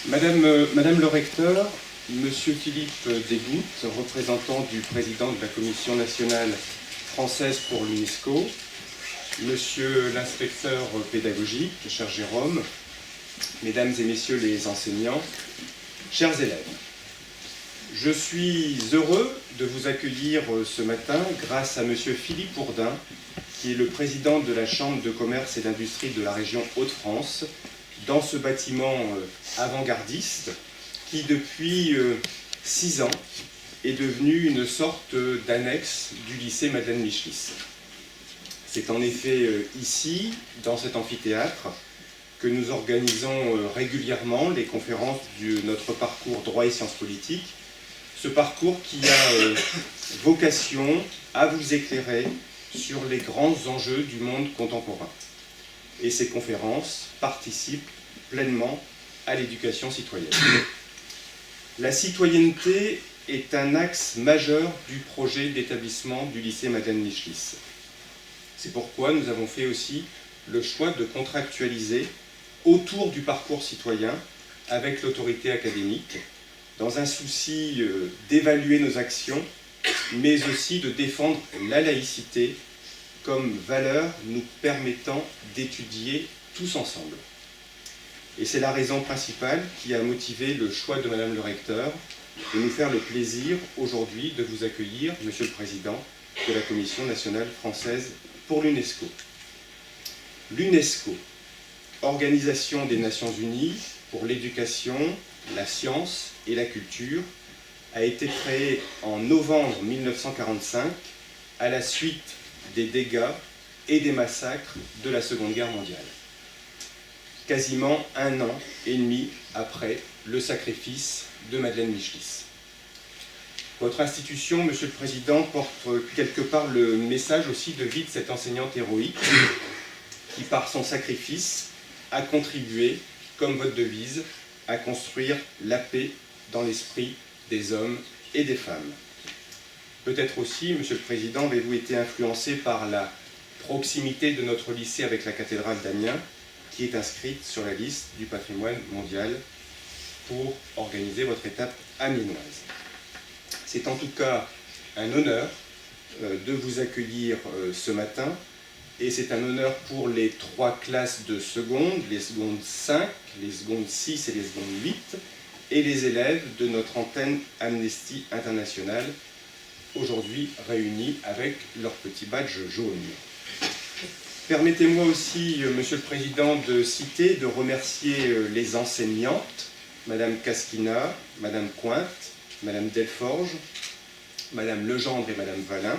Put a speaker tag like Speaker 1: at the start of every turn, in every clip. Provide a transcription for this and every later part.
Speaker 1: Madame le recteur, Monsieur Philippe Desgouttes, représentant du président de la Commission nationale française pour l'UNESCO, Monsieur l'inspecteur pédagogique, cher Jérôme, Mesdames et Messieurs les enseignants, chers élèves, je suis heureux de vous accueillir ce matin grâce à Monsieur Philippe Bourdin, qui est le président de la Chambre de commerce et d'industrie de la région Hauts-de-France, dans ce bâtiment avant-gardiste qui, depuis 6 ans, est devenu une sorte d'annexe du lycée Madeleine Michlis. C'est en effet ici, dans cet amphithéâtre, que nous organisons régulièrement les conférences de notre parcours droit et sciences politiques, ce parcours qui a vocation à vous éclairer sur les grands enjeux du monde contemporain. Et ces conférences participent pleinement à l'éducation citoyenne. La citoyenneté est un axe majeur du projet d'établissement du lycée Madeleine Michlis. C'est pourquoi nous avons fait aussi le choix de contractualiser autour du parcours citoyen avec l'autorité académique, dans un souci d'évaluer nos actions, mais aussi de défendre la laïcité comme valeur nous permettant d'étudier tous ensemble. Et c'est la raison principale qui a motivé le choix de Madame le recteur de nous faire le plaisir aujourd'hui de vous accueillir, Monsieur le Président de la Commission nationale française pour l'UNESCO. L'UNESCO, Organisation des Nations Unies pour l'éducation, la science et la culture, a été créée en novembre 1945 à la suite des dégâts et des massacres de la Seconde Guerre mondiale. Quasiment 1 an et demi après le sacrifice de Madeleine Michlis. Votre institution, Monsieur le Président, porte quelque part le message aussi de vie de cette enseignante héroïque qui, par son sacrifice, a contribué, comme votre devise, à construire la paix dans l'esprit des hommes et des femmes. Peut-être aussi, Monsieur le Président, avez-vous été influencé par la proximité de notre lycée avec la cathédrale d'Amiens, qui est inscrite sur la liste du patrimoine mondial pour organiser votre étape amiénoise. C'est en tout cas un honneur de vous accueillir ce matin, et c'est un honneur pour les 3 classes de seconde, les secondes 5, les secondes 6 et les secondes 8, et les élèves de notre antenne Amnesty International, aujourd'hui réunis avec leur petit badge jaune. Permettez-moi aussi, Monsieur le Président, de citer, de remercier les enseignantes, Madame Casquina, Madame Cointe, Madame Delforge, Madame Legendre et Madame Valin,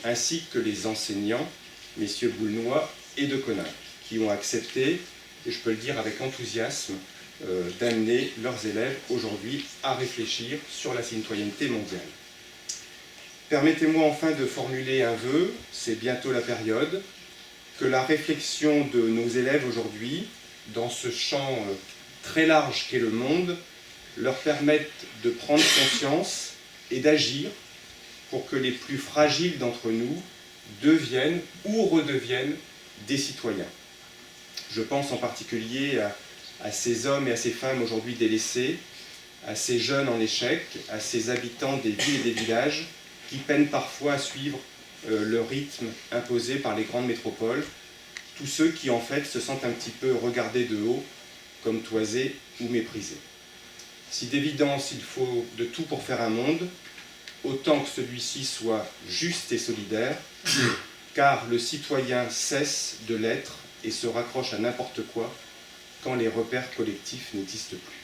Speaker 1: ainsi que les enseignants, Messieurs Boulnois et de Conin, qui ont accepté, et je peux le dire avec enthousiasme, d'amener leurs élèves aujourd'hui à réfléchir sur la citoyenneté mondiale. Permettez-moi enfin de formuler un vœu, c'est bientôt la période, que la réflexion de nos élèves aujourd'hui, dans ce champ très large qu'est le monde, leur permette de prendre conscience et d'agir pour que les plus fragiles d'entre nous deviennent ou redeviennent des citoyens. Je pense en particulier à ces hommes et à ces femmes aujourd'hui délaissés, à ces jeunes en échec, à ces habitants des villes et des villages qui peinent parfois à suivre le rythme imposé par les grandes métropoles, tous ceux qui en fait se sentent un petit peu regardés de haut, comme toisés ou méprisés. Si d'évidence il faut de tout pour faire un monde, autant que celui-ci soit juste et solidaire, car le citoyen cesse de l'être et se raccroche à n'importe quoi quand les repères collectifs n'existent plus.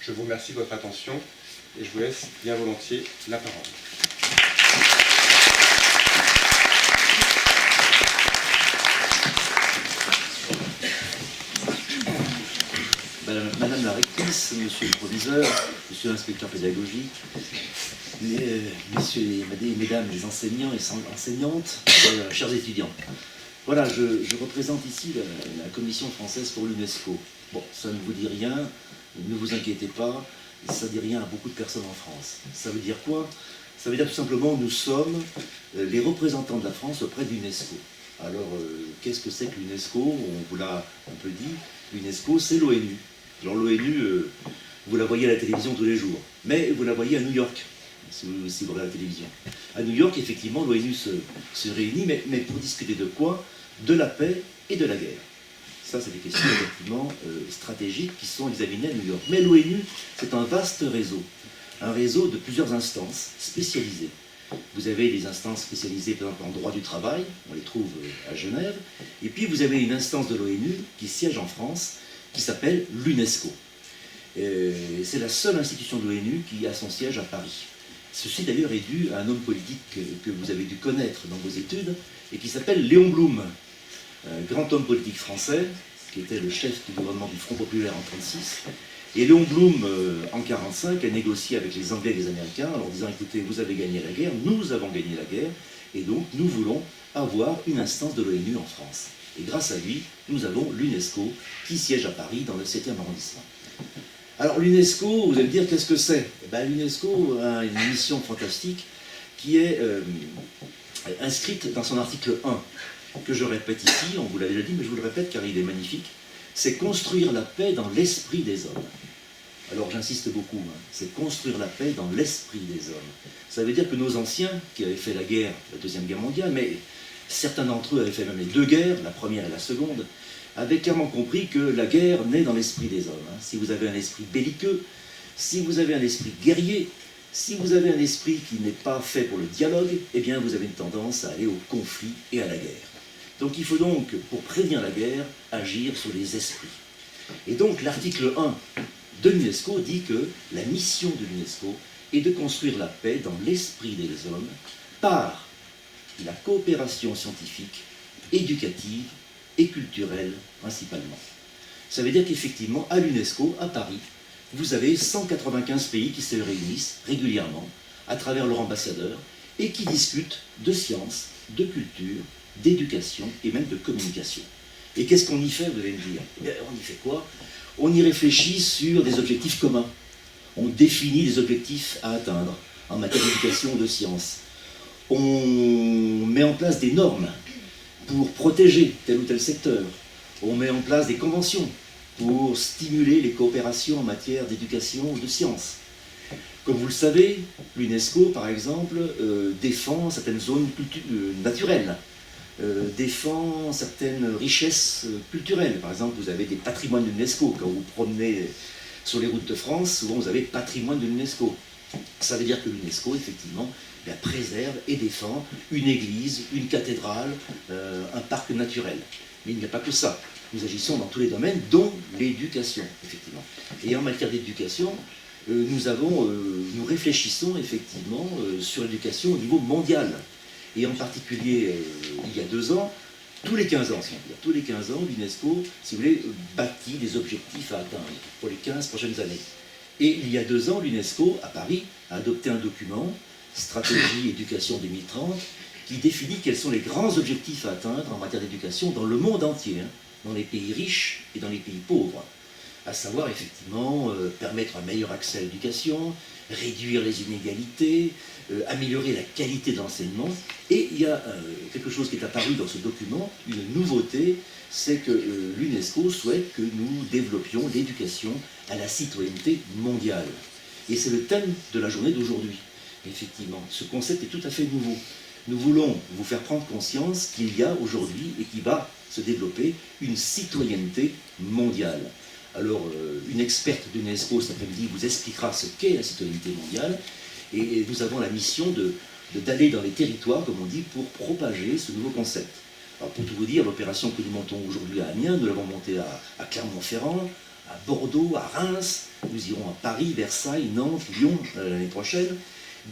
Speaker 1: Je vous remercie de votre attention et je vous laisse bien volontiers la parole.
Speaker 2: Madame la rectrice, monsieur le proviseur, monsieur l'inspecteur pédagogique, messieurs et mesdames les enseignants et enseignantes, chers étudiants. Voilà, je représente ici la Commission française pour l'UNESCO. Bon, ça ne vous dit rien, ne vous inquiétez pas, ça ne dit rien à beaucoup de personnes en France. Ça veut dire quoi? Ça veut dire tout simplement nous sommes les représentants de la France auprès de l'UNESCO. Alors, qu'est-ce que c'est que l'UNESCO? On vous l'a un peu dit, l'UNESCO c'est l'ONU. Alors l'ONU, vous la voyez à la télévision tous les jours, mais vous la voyez à New York, si vous regardez la télévision. À New York, effectivement, l'ONU se réunit, mais pour discuter de quoi? De la paix et de la guerre. Ça, c'est des questions effectivement stratégiques qui sont examinées à New York. Mais l'ONU, c'est un vaste réseau, un réseau de plusieurs instances spécialisées. Vous avez des instances spécialisées, par exemple, en droit du travail, on les trouve à Genève, et puis vous avez une instance de l'ONU qui siège en France, qui s'appelle l'UNESCO. C'est la seule institution de l'ONU qui a son siège à Paris. Ceci d'ailleurs est dû à un homme politique que vous avez dû connaître dans vos études, et qui s'appelle Léon Blum, grand homme politique français, qui était le chef du gouvernement du Front populaire en 1936. Et Léon Blum, en 1945, a négocié avec les Anglais et les Américains en leur disant, écoutez, vous avez gagné la guerre, nous avons gagné la guerre, et donc nous voulons avoir une instance de l'ONU en France. Et grâce à lui, nous avons l'UNESCO qui siège à Paris dans le 7e arrondissement. Alors l'UNESCO, vous allez me dire, qu'est-ce que c'est? L'UNESCO a une mission fantastique qui est inscrite dans son article 1, que je répète ici, on vous l'a déjà dit, mais je vous le répète car il est magnifique, c'est construire la paix dans l'esprit des hommes. Alors j'insiste beaucoup, c'est construire la paix dans l'esprit des hommes. Ça veut dire que nos anciens, qui avaient fait la guerre, la Deuxième Guerre mondiale, mais certains d'entre eux avaient fait même les deux guerres, la première et la seconde, avaient clairement compris que la guerre naît dans l'esprit des hommes. Si vous avez un esprit belliqueux, si vous avez un esprit guerrier, si vous avez un esprit qui n'est pas fait pour le dialogue, eh bien vous avez une tendance à aller au conflit et à la guerre. Donc il faut donc, pour prévenir la guerre, agir sur les esprits. Et donc l'article 1 de l'UNESCO dit que la mission de l'UNESCO est de construire la paix dans l'esprit des hommes par la coopération scientifique, éducative et culturelle principalement. Ça veut dire qu'effectivement, à l'UNESCO, à Paris, vous avez 195 pays qui se réunissent régulièrement à travers leur ambassadeur et qui discutent de sciences, de culture, d'éducation et même de communication. Et qu'est-ce qu'on y fait, vous allez me dire? On y fait quoi? On y réfléchit sur des objectifs communs. On définit des objectifs à atteindre en matière d'éducation ou de sciences. On met en place des normes pour protéger tel ou tel secteur. On met en place des conventions pour stimuler les coopérations en matière d'éducation ou de sciences. Comme vous le savez, l'UNESCO, par exemple, défend certaines zones naturelles, défend certaines richesses culturelles. Par exemple, vous avez des patrimoines de l'UNESCO. Quand vous promenez sur les routes de France, souvent vous avez patrimoine de l'UNESCO. Ça veut dire que l'UNESCO, effectivement, préserve et défend une église, une cathédrale, un parc naturel. Mais il n'y a pas que ça. Nous agissons dans tous les domaines, dont l'éducation, effectivement. Et en matière d'éducation, nous réfléchissons effectivement sur l'éducation au niveau mondial. Et en particulier, il y a 2 ans, tous les 15 ans, tous les 15 ans, l'UNESCO, si vous voulez, bâtit des objectifs à atteindre pour les 15 prochaines années. Et il y a 2 ans, l'UNESCO, à Paris, a adopté un document, Stratégie Éducation 2030, qui définit quels sont les grands objectifs à atteindre en matière d'éducation dans le monde entier, dans les pays riches et dans les pays pauvres. À savoir, effectivement, permettre un meilleur accès à l'éducation, réduire les inégalités, améliorer la qualité de l'enseignement. Et il y a quelque chose qui est apparu dans ce document, une nouveauté, c'est que l'UNESCO souhaite que nous développions l'éducation à la citoyenneté mondiale. Et c'est le thème de la journée d'aujourd'hui. Effectivement, ce concept est tout à fait nouveau. Nous voulons vous faire prendre conscience qu'il y a aujourd'hui et qui va se développer une citoyenneté mondiale. Alors, une experte de l'UNESCO cet après-midi vous expliquera ce qu'est la citoyenneté mondiale. Et nous avons la mission d'aller dans les territoires, comme on dit, pour propager ce nouveau concept. Alors, pour tout vous dire, l'opération que nous montons aujourd'hui à Amiens, nous l'avons montée à Clermont-Ferrand, à Bordeaux, à Reims, nous irons à Paris, Versailles, Nantes, Lyon l'année prochaine.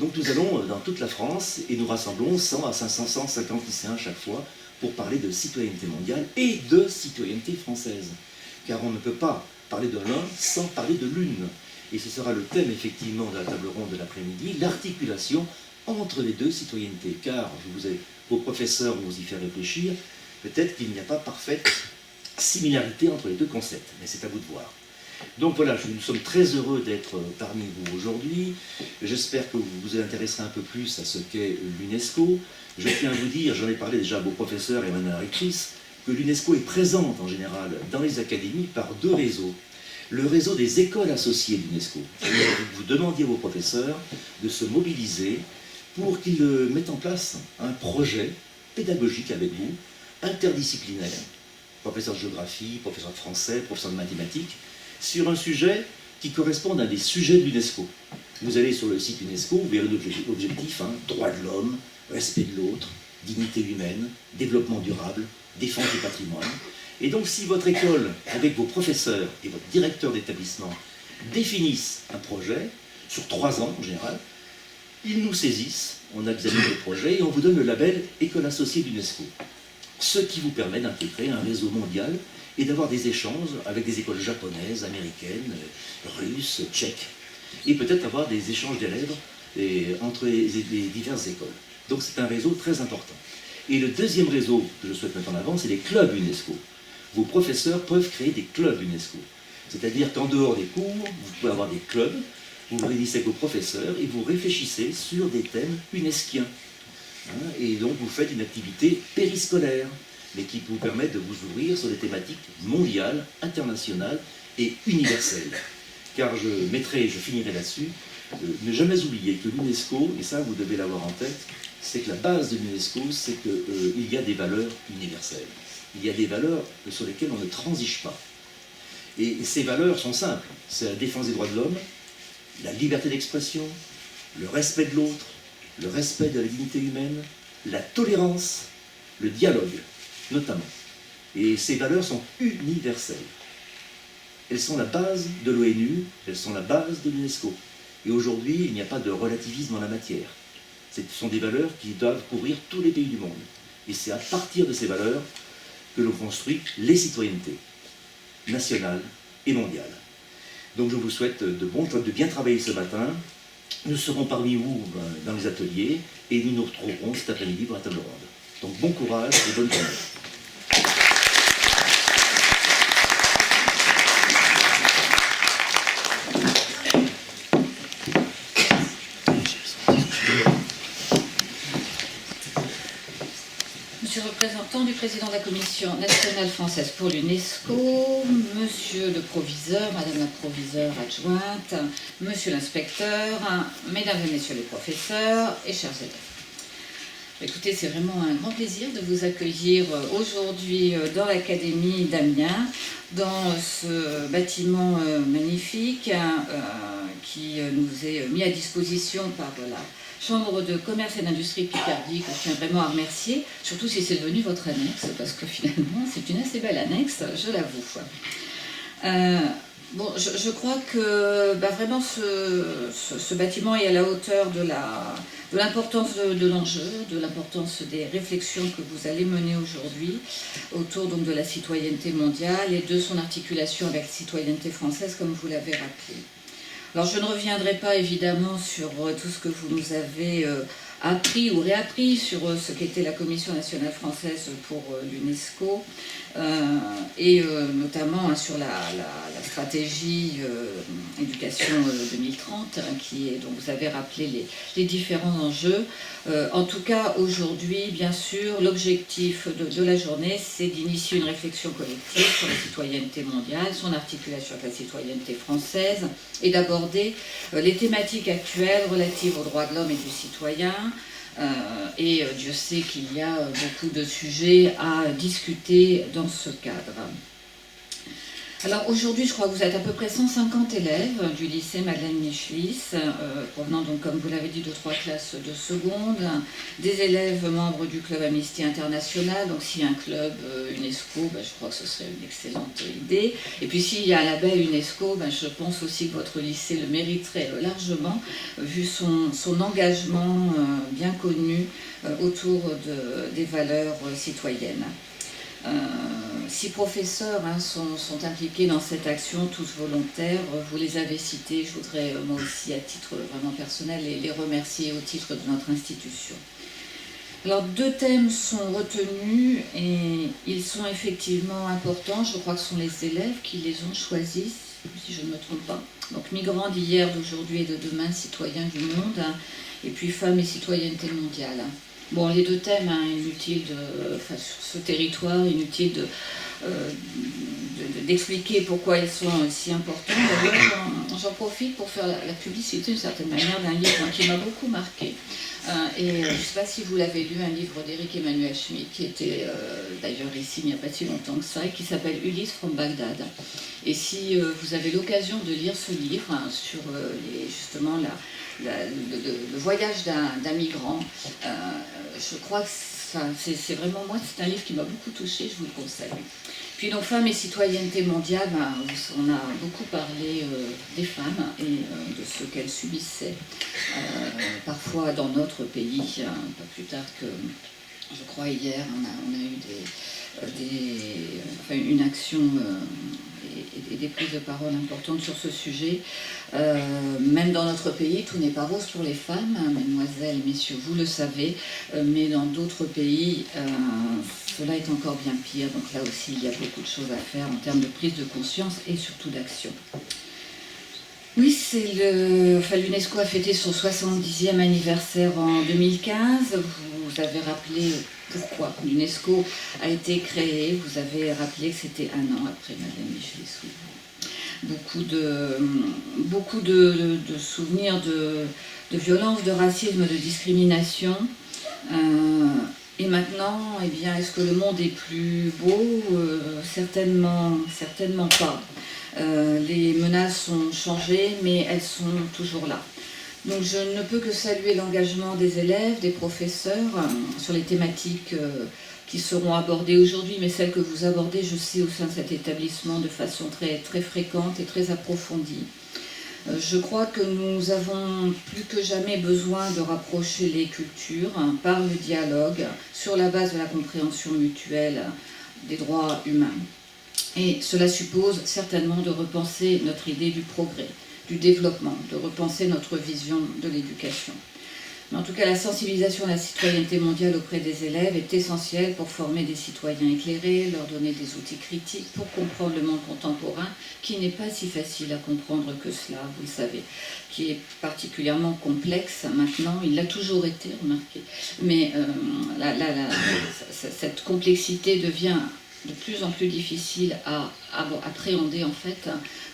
Speaker 2: Donc nous allons dans toute la France et nous rassemblons 100 à 500, 150 lycéens chaque fois pour parler de citoyenneté mondiale et de citoyenneté française. Car on ne peut pas parler de l'un sans parler de l'une. Et ce sera le thème effectivement de la table ronde de l'après-midi, l'articulation entre les deux citoyennetés. Car, vos professeurs vont vous y faire réfléchir, peut-être qu'il n'y a pas parfaite similarité entre les deux concepts, mais c'est à vous de voir. Donc voilà, nous sommes très heureux d'être parmi vous aujourd'hui. J'espère que vous vous intéresserez un peu plus à ce qu'est l'UNESCO. Je tiens à vous dire, j'en ai parlé déjà à vos professeurs et à ma directrice, que l'UNESCO est présente en général dans les académies par 2 réseaux. le réseau des écoles associées de l'UNESCO. Vous demandiez à vos professeurs de se mobiliser pour qu'ils mettent en place un projet pédagogique avec vous, interdisciplinaire, professeur de géographie, professeur de français, professeur de mathématiques, sur un sujet qui correspond à des sujets de l'UNESCO. Vous allez sur le site UNESCO, vous verrez l'objectif, droits de l'homme, respect de l'autre, dignité humaine, développement durable, défense du patrimoine. Et donc si votre école, avec vos professeurs et votre directeur d'établissement, définissent un projet, sur 3 ans en général, ils nous saisissent, on examine le projet et on vous donne le label École associée d'UNESCO. Ce qui vous permet d'intégrer un réseau mondial et d'avoir des échanges avec des écoles japonaises, américaines, russes, tchèques, et peut-être avoir des échanges d'élèves entre les diverses écoles. Donc c'est un réseau très important. Et le deuxième réseau que je souhaite mettre en avant, c'est les clubs UNESCO. Vos professeurs peuvent créer des clubs UNESCO. C'est-à-dire qu'en dehors des cours, vous pouvez avoir des clubs, vous vous réunissez avec vos professeurs et vous réfléchissez sur des thèmes unesquiens. Et donc vous faites une activité périscolaire, mais qui vous permet de vous ouvrir sur des thématiques mondiales, internationales et universelles. Car je finirai là-dessus, ne jamais oublier que l'UNESCO, et ça vous devez l'avoir en tête, c'est que la base de l'UNESCO, c'est qu'il y a des valeurs universelles. Il y a des valeurs sur lesquelles on ne transige pas. Et ces valeurs sont simples. C'est la défense des droits de l'homme, la liberté d'expression, le respect de l'autre, le respect de la dignité humaine, la tolérance, le dialogue, notamment. Et ces valeurs sont universelles. Elles sont la base de l'ONU, elles sont la base de l'UNESCO. Et aujourd'hui, il n'y a pas de relativisme en la matière. Ce sont des valeurs qui doivent couvrir tous les pays du monde. Et c'est à partir de ces valeurs que l'on construit les citoyennetés nationales et mondiales. Donc je vous souhaite de bien travailler ce matin. Nous serons parmi vous dans les ateliers et nous nous retrouverons cet après-midi pour la table ronde. Donc bon courage et bonne journée.
Speaker 3: Monsieur le représentant du président de la Commission nationale française pour l'UNESCO, monsieur le proviseur, madame la proviseure adjointe, monsieur l'inspecteur, mesdames et messieurs les professeurs et chers élèves. Écoutez, c'est vraiment un grand plaisir de vous accueillir aujourd'hui dans l'Académie d'Amiens, dans ce bâtiment magnifique qui nous est mis à disposition par la Chambre de commerce et d'industrie Picardie, que je tiens vraiment à remercier, surtout si c'est devenu votre annexe, parce que finalement c'est une assez belle annexe, je l'avoue. Bon, je crois que vraiment ce bâtiment est à la hauteur de l'importance de l'enjeu, de l'importance des réflexions que vous allez mener aujourd'hui autour donc de la citoyenneté mondiale et de son articulation avec la citoyenneté française, comme vous l'avez rappelé. Alors je ne reviendrai pas évidemment sur tout ce que vous nous avez appris ou réappris sur ce qu'était la Commission nationale française pour l'UNESCO et notamment sur la stratégie éducation 2030 qui est, dont vous avez rappelé les différents enjeux. En tout cas aujourd'hui, bien sûr, l'objectif de la journée, c'est d'initier une réflexion collective sur la citoyenneté mondiale, son articulation avec la citoyenneté française et d'aborder les thématiques actuelles relatives aux droits de l'homme et du citoyen. Et Dieu sait qu'il y a beaucoup de sujets à discuter dans ce cadre. Alors aujourd'hui, je crois que vous êtes à peu près 150 élèves du lycée Madeleine Michelis, provenant donc, comme vous l'avez dit, de 3 classes de seconde, des élèves membres du club Amnesty International. Donc s'il y a un club UNESCO, je crois que ce serait une excellente idée. Et puis s'il y a un label UNESCO, je pense aussi que votre lycée le mériterait largement, vu son engagement bien connu autour des valeurs citoyennes. 6 professeurs sont impliqués dans cette action, tous volontaires. Vous les avez cités, je voudrais moi aussi à titre vraiment personnel les remercier au titre de notre institution. Alors 2 thèmes sont retenus et ils sont effectivement importants. Je crois que ce sont les élèves qui les ont choisis, si je ne me trompe pas. Donc migrants d'hier, d'aujourd'hui et de demain, citoyens du monde, et puis femmes et citoyenneté mondiale. Bon, les 2 thèmes, inutile sur ce territoire, inutile d'expliquer pourquoi ils sont si importants. D'ailleurs, j'en profite pour faire la publicité d'une certaine manière d'un livre qui m'a beaucoup marqué. Et je ne sais pas si vous l'avez lu, un livre d'Éric Emmanuel Schmitt, qui était d'ailleurs ici il n'y a pas si longtemps que ça, et qui s'appelle Ulysse from Bagdad. Et si vous avez l'occasion de lire ce livre sur justement le voyage d'un migrant, je crois que c'est vraiment, moi, c'est un livre qui m'a beaucoup touchée, je vous le conseille. Puis nos femmes et citoyenneté mondiale, on a beaucoup parlé des femmes et de ce qu'elles subissaient, parfois dans notre pays, pas plus tard que, je crois hier, on a eu une action et des prises de parole importantes sur ce sujet. Même dans notre pays, tout n'est pas rose pour les femmes, mesdemoiselles, messieurs, vous le savez, mais dans d'autres pays, cela est encore bien pire. Donc là aussi, il y a beaucoup de choses à faire en termes de prise de conscience et surtout d'action. Oui, l'UNESCO a fêté son 70e anniversaire en 2015. Vous avez rappelé pourquoi l'UNESCO a été créée. Vous avez rappelé que c'était un an après Madeleine Michelis. Beaucoup de souvenirs de violence, de racisme, de discrimination. Et maintenant, eh bien, est-ce que le monde est plus beau? Certainement pas. Les menaces ont changé, mais elles sont toujours là. Donc je ne peux que saluer l'engagement des élèves, des professeurs sur les thématiques qui seront abordées aujourd'hui, mais celles que vous abordez, je sais, au sein de cet établissement de façon très, très fréquente et très approfondie. Je crois que nous avons plus que jamais besoin de rapprocher les cultures par le dialogue sur la base de la compréhension mutuelle des droits humains. Et cela suppose certainement de repenser notre idée du progrès, du développement, de repenser notre vision de l'éducation. Mais en tout cas, la sensibilisation à la citoyenneté mondiale auprès des élèves est essentielle pour former des citoyens éclairés, leur donner des outils critiques pour comprendre le monde contemporain, qui n'est pas si facile à comprendre que cela, vous le savez, qui est particulièrement complexe maintenant, il l'a toujours été, remarquez. Mais cette complexité devient de plus en plus difficile à appréhender en fait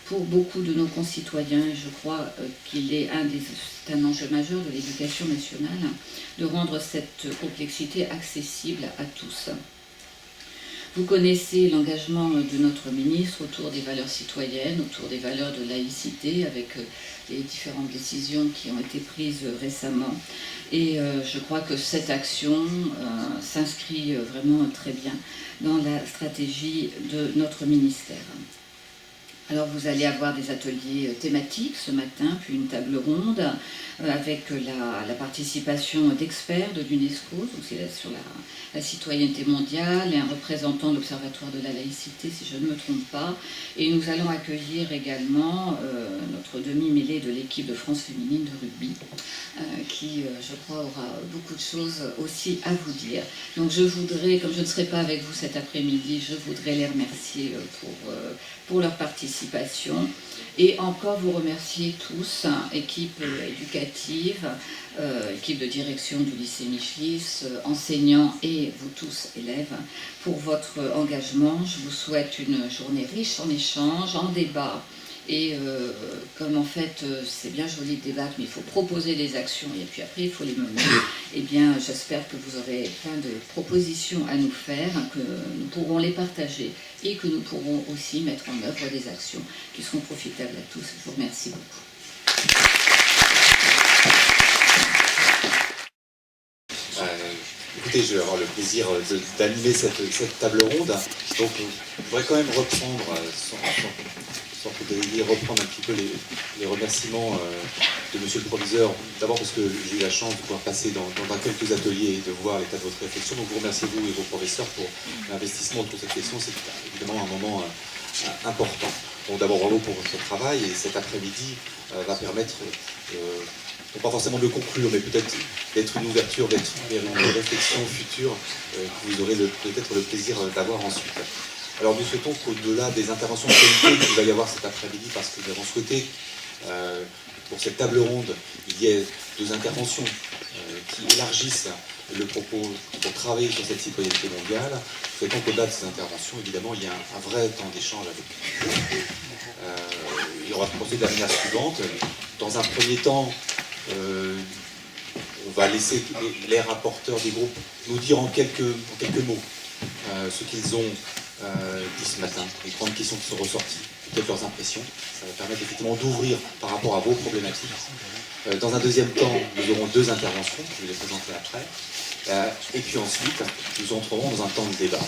Speaker 3: pour beaucoup de nos concitoyens. Et je crois qu'il est un enjeu majeur de l'éducation nationale de rendre cette complexité accessible à tous. Vous connaissez l'engagement de notre ministre autour des valeurs citoyennes, autour des valeurs de laïcité, avec les différentes décisions qui ont été prises récemment. Et je crois que cette action s'inscrit vraiment très bien dans la stratégie de notre ministère. Alors vous allez avoir des ateliers thématiques ce matin, puis une table ronde avec la participation d'experts de l'UNESCO, donc c'est sur la citoyenneté mondiale, et un représentant de l'Observatoire de la laïcité, si je ne me trompe pas. Et nous allons accueillir également notre demi-mêlée de l'équipe de France féminine de rugby, qui, je crois, aura beaucoup de choses aussi à vous dire. Donc je voudrais, comme je ne serai pas avec vous cet après-midi, je voudrais les remercier pour leur participation. Et encore vous remercier tous, équipe éducative, équipe de direction du lycée Michelis, enseignants et vous tous élèves, pour votre engagement. Je vous souhaite une journée riche en échanges, en débats. Et comme en fait c'est bien joli de débattre, mais il faut proposer des actions et puis après il faut les mener, eh bien j'espère que vous aurez plein de propositions à nous faire, que nous pourrons les partager et que nous pourrons aussi mettre en œuvre des actions qui seront profitables à tous. Je vous remercie beaucoup.
Speaker 4: Écoutez, je vais avoir le plaisir d'animer cette table ronde. Donc on pourrait quand même reprendre sans reprendre un petit peu les remerciements de monsieur le proviseur, d'abord parce que j'ai eu la chance de pouvoir passer dans quelques ateliers et de voir l'état de votre réflexion. Donc vous remerciez vous et vos professeurs pour l'investissement autour de cette question. C'est évidemment un moment important. Donc d'abord bravo pour votre travail, et cet après-midi va permettre, non pas forcément de le conclure, mais peut-être d'être une ouverture, d'être vers une réflexion future que vous aurez peut-être le plaisir d'avoir ensuite. Alors nous souhaitons qu'au-delà des interventions de qualité qu'il va y avoir cet après-midi, parce que nous avons souhaité, pour cette table ronde, il y ait deux interventions qui élargissent le propos pour travailler sur cette citoyenneté mondiale, souhaitons qu'au-delà de ces interventions, évidemment, il y a un vrai temps d'échange avec vous. Il aura procédé de la manière suivante. Dans un premier temps, on va laisser les rapporteurs des groupes nous dire en quelques mots ce qu'ils ont dit ce matin, les grandes questions qui sont ressorties, peut-être leurs impressions. Ça va permettre effectivement d'ouvrir par rapport à vos problématiques. Dans un deuxième temps, nous aurons 2 interventions, je vais les présenter après. Et puis ensuite, nous entrerons dans un temps de débat.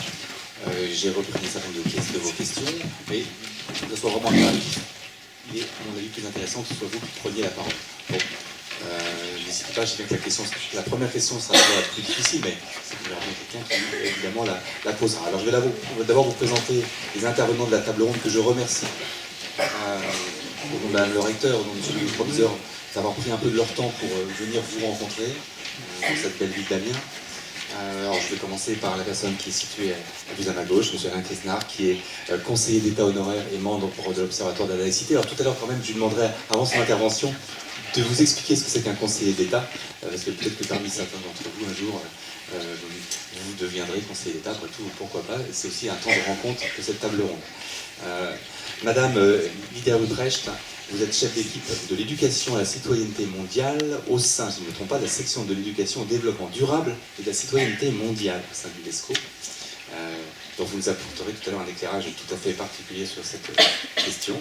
Speaker 4: J'ai repris un certain nombre de vos questions, mais que ce soit vraiment interactif. Il est, à mon avis, plus intéressant que ce soit vous qui preniez la parole. Bon, n'hésitez pas, j'ai bien que la première question sera la plus difficile, mais c'est qu'il y aura quelqu'un qui, évidemment, la posera. Alors, je vais d'abord vous présenter les intervenants de la table ronde que je remercie, au nom de Madame le recteur, au nom de M. le proviseur, d'avoir pris un peu de leur temps pour venir vous rencontrer dans cette belle ville d'Amiens. Alors, je vais commencer par la personne qui est située plus à ma gauche, M. Alain Quesnard, qui est conseiller d'État honoraire et membre de l'Observatoire de la laïcité. Alors, tout à l'heure, quand même, je lui demanderai, avant son intervention, de vous expliquer ce que c'est qu'un conseiller d'État, parce que peut-être que parmi certains d'entre vous, un jour, vous deviendrez conseiller d'État, après tout, pourquoi pas. C'est aussi un temps de rencontre de cette table ronde. Madame Lydia Ruprecht, vous êtes chef d'équipe de l'éducation à la citoyenneté mondiale au sein, si je ne me trompe pas, de la section de l'éducation au développement durable et de la citoyenneté mondiale au sein de l'UNESCO. Donc vous nous apporterez tout à l'heure un éclairage tout à fait particulier sur cette question.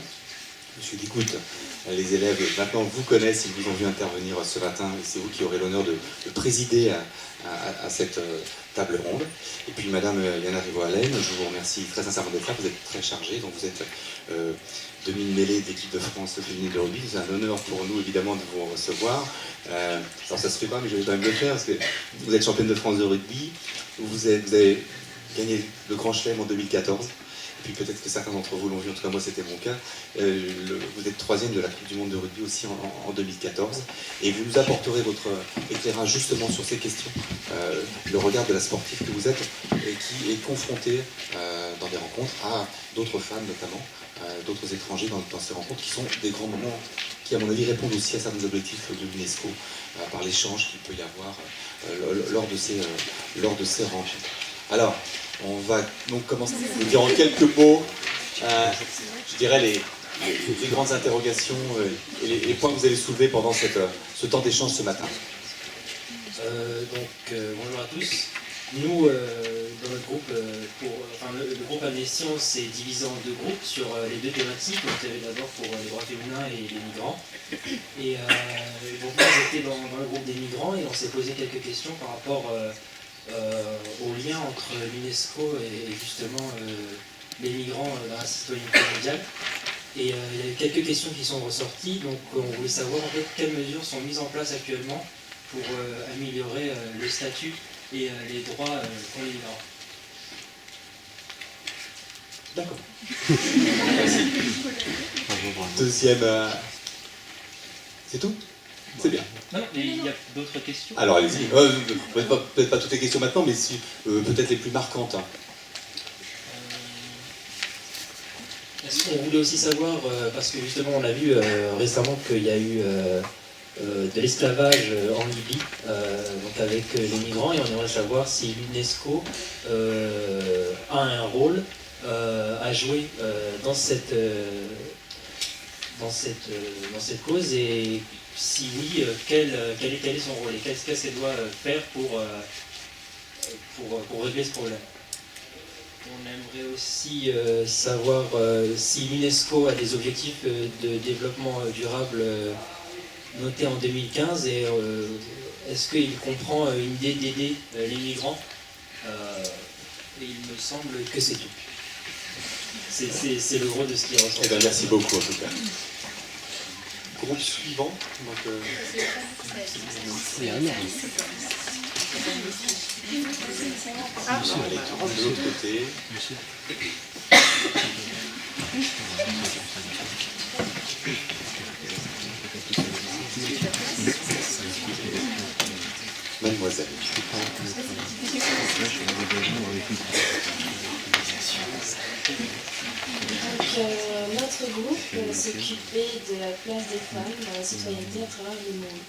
Speaker 4: Monsieur Licoute, les élèves maintenant vous connaissent, ils vous ont vu intervenir ce matin et c'est vous qui aurez l'honneur de présider à cette table ronde. Et puis Madame Yana Rivo-Allen, je vous remercie très sincèrement d'être là, vous êtes très chargée, donc vous êtes demi-mêlée d'équipe de France féminine de rugby. C'est un honneur pour nous évidemment de vous recevoir. Alors ça se fait pas, mais je vais quand même le faire parce que vous êtes championne de France de rugby, vous avez gagné le Grand Chelem en 2014. Et puis peut-être que certains d'entre vous l'ont vu, en tout cas moi c'était mon cas. Vous êtes 3e de la Coupe du Monde de rugby aussi en 2014. Et vous nous apporterez votre éclairage justement sur ces questions, le regard de la sportive que vous êtes et qui est confrontée dans des rencontres à d'autres femmes notamment, d'autres étrangers dans ces rencontres qui sont des grands moments qui à mon avis répondent aussi à certains objectifs de l'UNESCO par l'échange qu'il peut y avoir lors de ces rencontres. Alors, on va donc commencer à vous dire en quelques mots, je dirais, les grandes interrogations et les points que vous avez soulevés pendant ce temps d'échange ce matin.
Speaker 5: Bonjour à tous. Nous, dans notre groupe, le groupe Amnesty, on s'est divisé en 2 groupes sur les 2 thématiques. Donc, il y avait d'abord pour les droits féminins et les migrants. Et donc, moi, j'étais dans le groupe des migrants et on s'est posé quelques questions par rapport au lien entre l'UNESCO et justement les migrants dans la citoyenneté mondiale. Et il y a quelques questions qui sont ressorties, donc on voulait savoir en fait quelles mesures sont mises en place actuellement pour améliorer le statut et les droits pour les migrants.
Speaker 4: D'accord. Merci. Deuxième... C'est tout ? C'est bien.
Speaker 5: Non, mais il y a d'autres questions.
Speaker 4: Alors allez-y. Peut-être pas toutes les questions maintenant, mais si, peut-être les plus marquantes.
Speaker 5: Est-ce qu'on voulait aussi savoir, parce que justement on a vu récemment qu'il y a eu de l'esclavage en Libye, donc avec les migrants, et on aimerait savoir si l'UNESCO a un rôle à jouer dans cette cause, et si oui, quel est son rôle et qu'est-ce qu'elle doit faire pour régler ce problème. On aimerait aussi savoir si l'UNESCO a des objectifs de développement durable notés en 2015 et est-ce qu'il comprend une idée d'aider les migrants et il me semble que c'est tout. C'est le gros de ce qui est ressorti.
Speaker 4: Eh bien, merci beaucoup en tout cas. Groupe suivant. Donc, allez, de l'autre côté. Mademoiselle.
Speaker 6: Notre groupe s'occupait de la place des femmes dans la citoyenneté à travers le monde.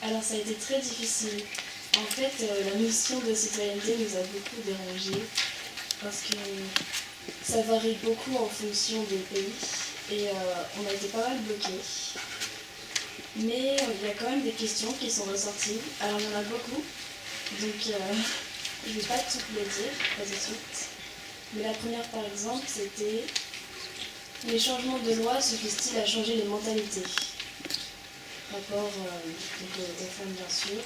Speaker 6: Alors ça a été très difficile En fait, la notion de citoyenneté nous a beaucoup dérangés parce que ça varie beaucoup en fonction des pays et on a été pas mal bloqués. Mais il y a quand même des questions qui sont ressorties. Alors il y en a beaucoup, donc je ne vais pas toutes les dire, pas tout de suite. Mais la première par exemple, c'était: les changements de loi suffisent-ils à changer les mentalités? Rapport aux femmes bien sûr.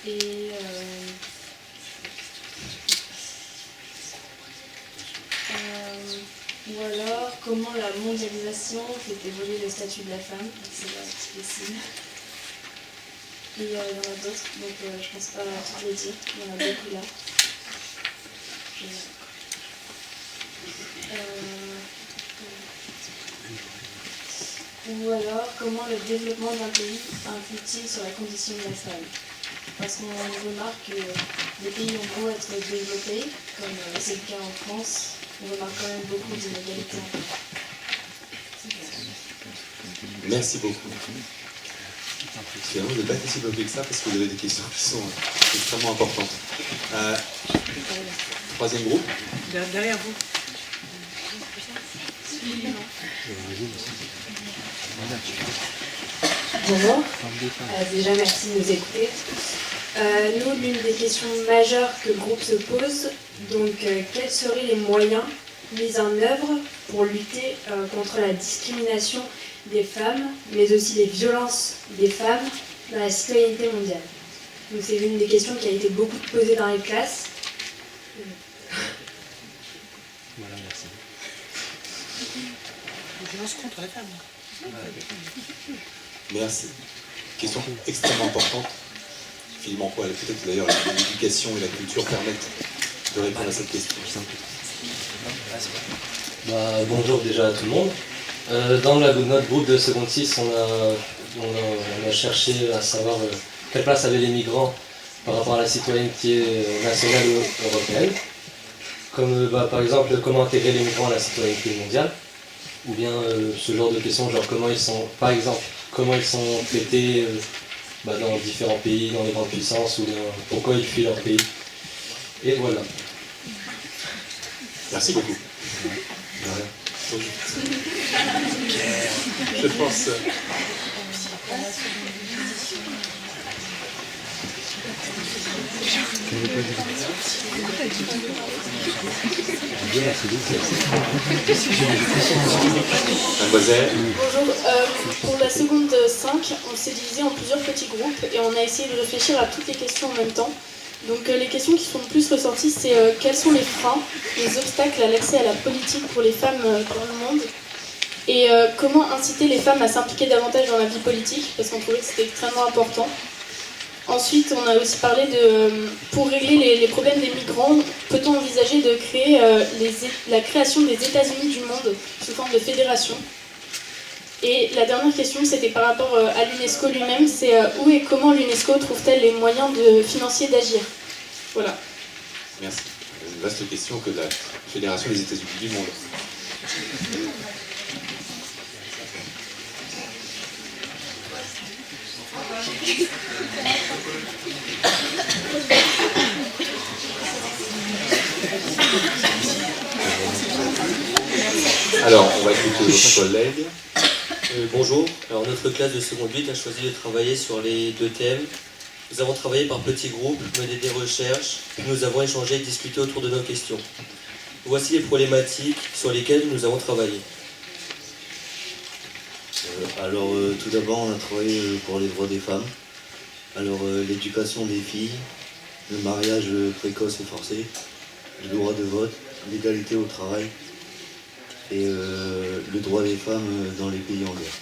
Speaker 6: Et ou alors, comment la mondialisation fait évoluer le statut de la femme? C'est difficile. Et il y en a d'autres, donc je ne pense pas à toutes les dire. Il y en a beaucoup là. Ou alors, comment le développement d'un pays influe-t-il sur la condition de la femme? Parce qu'on remarque que les pays ont beau être développés, comme c'est le cas en France, on remarque quand même beaucoup d'inégalités.
Speaker 4: Merci beaucoup. Finalement, vous n'êtes pas si bloqué que ça parce que vous avez des questions qui sont extrêmement importantes. Troisième groupe.
Speaker 7: Derrière vous.
Speaker 8: Bonjour. Déjà, merci de nous écouter. Nous, l'une des questions majeures que le groupe se pose, donc quels seraient les moyens mis en œuvre pour lutter contre la discrimination des femmes, mais aussi les violences des femmes dans la citoyenneté mondiale? Donc c'est l'une des questions qui a été beaucoup posée dans les classes.
Speaker 7: Voilà, merci. Les violences contre les femmes.
Speaker 4: Merci. Question extrêmement importante. Finalement, quoi, peut-être d'ailleurs l'éducation et la culture permettent de répondre à cette question.
Speaker 9: Bonjour déjà à tout le monde. Dans notre groupe de seconde 6, on a cherché à savoir quelle place avaient les migrants par rapport à la citoyenneté nationale ou européenne. Comme par exemple comment intégrer les migrants à la citoyenneté mondiale, ou bien ce genre de questions, genre comment ils sont traités dans différents pays, dans les grandes puissances, ou bien pourquoi ils fuient leur pays. Et voilà.
Speaker 4: Merci beaucoup. Je pense. Mademoiselle.
Speaker 10: Bonjour, pour la seconde 5, on s'est divisé en plusieurs petits groupes et on a essayé de réfléchir à toutes les questions en même temps. Donc les questions qui sont le plus ressorties, c'est quels sont les freins, les obstacles à l'accès à la politique pour les femmes dans le monde, et comment inciter les femmes à s'impliquer davantage dans la vie politique, parce qu'on trouvait que c'était extrêmement important. Ensuite, on a aussi parlé de, pour régler les problèmes des migrants, peut-on envisager de créer la création des États-Unis du monde sous forme de fédération? Et la dernière question, c'était par rapport à l'UNESCO lui-même, c'est où et comment l'UNESCO trouve-t-elle les moyens financiers d'agir? Voilà.
Speaker 4: Merci. Une vaste question que la Fédération des États-Unis du monde. Alors, on va écouter votre collègue.
Speaker 11: Bonjour, alors notre classe de seconde 8 a choisi de travailler sur les deux thèmes. Nous avons travaillé par petits groupes, mené des recherches, puis nous avons échangé et discuté autour de nos questions. Voici les problématiques sur lesquelles nous avons travaillé.
Speaker 2: Tout d'abord, on a travaillé pour les droits des femmes. L'éducation des filles, le mariage précoce et forcé, le droit de vote, l'égalité au travail et le droit des femmes dans les pays en guerre.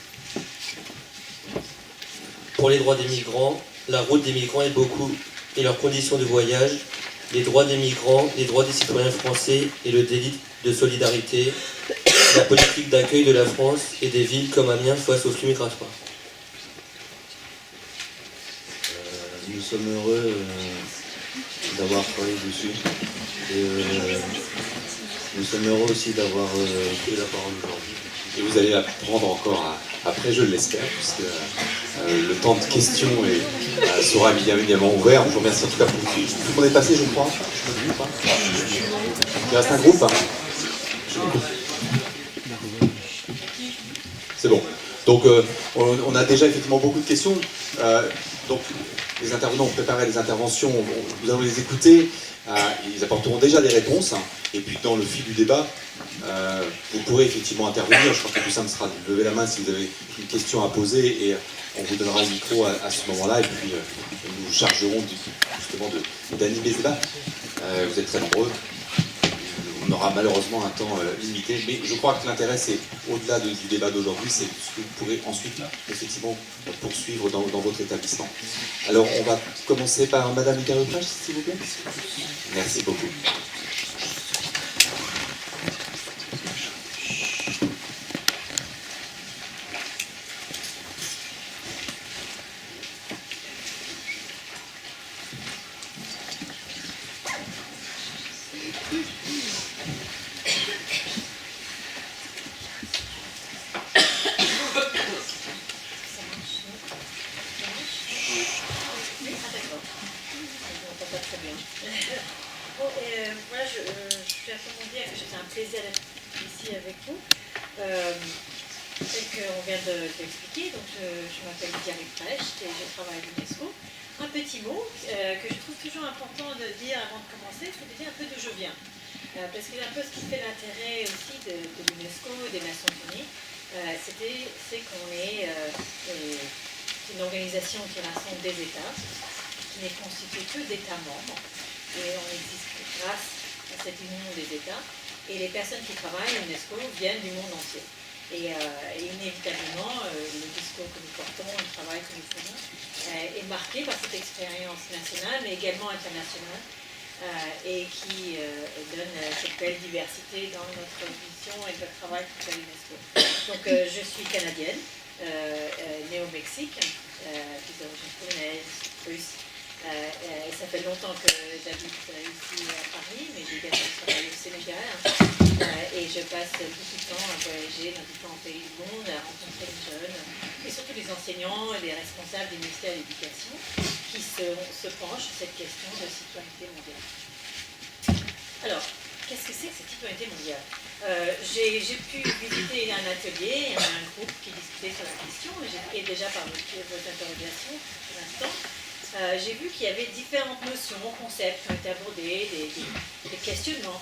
Speaker 11: Pour les droits des migrants, la route des migrants est beaucoup et leurs conditions de voyage, les droits des migrants, les droits des citoyens français et le délit de solidarité, la politique d'accueil de la France et des villes comme Amiens face aux flux migratoires.
Speaker 2: Nous sommes heureux d'avoir travaillé dessus et nous sommes heureux aussi d'avoir pris la parole aujourd'hui.
Speaker 4: Et vous allez apprendre encore après, je l'espère, puisque le temps de questions sera évidemment ouvert. Je vous remercie en tout cas pour tout le monde est passé, je crois. Il reste un groupe. C'est bon. Donc on a déjà effectivement beaucoup de questions. Donc les intervenants ont préparé des interventions, nous allons les écouter. Ils apporteront déjà des réponses. Et puis dans le fil du débat, vous pourrez effectivement intervenir. Je crois que le plus simple sera de lever la main si vous avez une question à poser et on vous donnera le micro à ce moment-là. Et puis nous vous chargerons justement d'animer ce débat. Vous êtes très nombreux. On aura malheureusement un temps limité, mais je crois que l'intérêt, c'est au-delà du débat d'aujourd'hui, c'est ce que vous pourrez ensuite effectivement poursuivre dans votre établissement. Alors, on va commencer par Madame Icariotage, s'il vous plaît. Merci beaucoup.
Speaker 12: Voilà, je tiens à dire que c'était un plaisir d'être ici avec vous et qu'on vient de l'expliquer. Donc, je m'appelle Lydia Ruprecht et je travaille à l'UNESCO. Un petit mot que je trouve toujours important de dire avant de commencer, c'est de dire un peu d'où je viens. Parce que c'est un peu ce qui fait l'intérêt aussi de l'UNESCO et des Nations Unies, c'est qu'on est une organisation qui rassemble des États, qui n'est constituée que d'États membres. Et on existe grâce à cette union des États. Et les personnes qui travaillent à l'UNESCO viennent du monde entier. Et inévitablement, le discours que nous portons, le travail que nous faisons, est marqué par cette expérience nationale, mais également internationale, et qui donne cette belle diversité dans notre vision et notre travail pour l'UNESCO. Donc, je suis canadienne, née au Mexique, d'origine polonaise, russe. Ça fait longtemps que j'habite ici à Paris, mais j'ai également travaillé au Sénégal. Et je passe beaucoup de temps à voyager dans différents pays du monde, à rencontrer les jeunes, et surtout les enseignants et les responsables des ministères de l'Éducation qui se penchent sur cette question de citoyenneté mondiale. Alors, qu'est-ce que c'est que cette citoyenneté mondiale? J'ai pu visiter un atelier, il y avait un groupe qui discutait sur la question, et déjà par vos interrogations pour l'instant. J'ai vu qu'il y avait différentes notions, concepts qui ont été abordés, des questionnements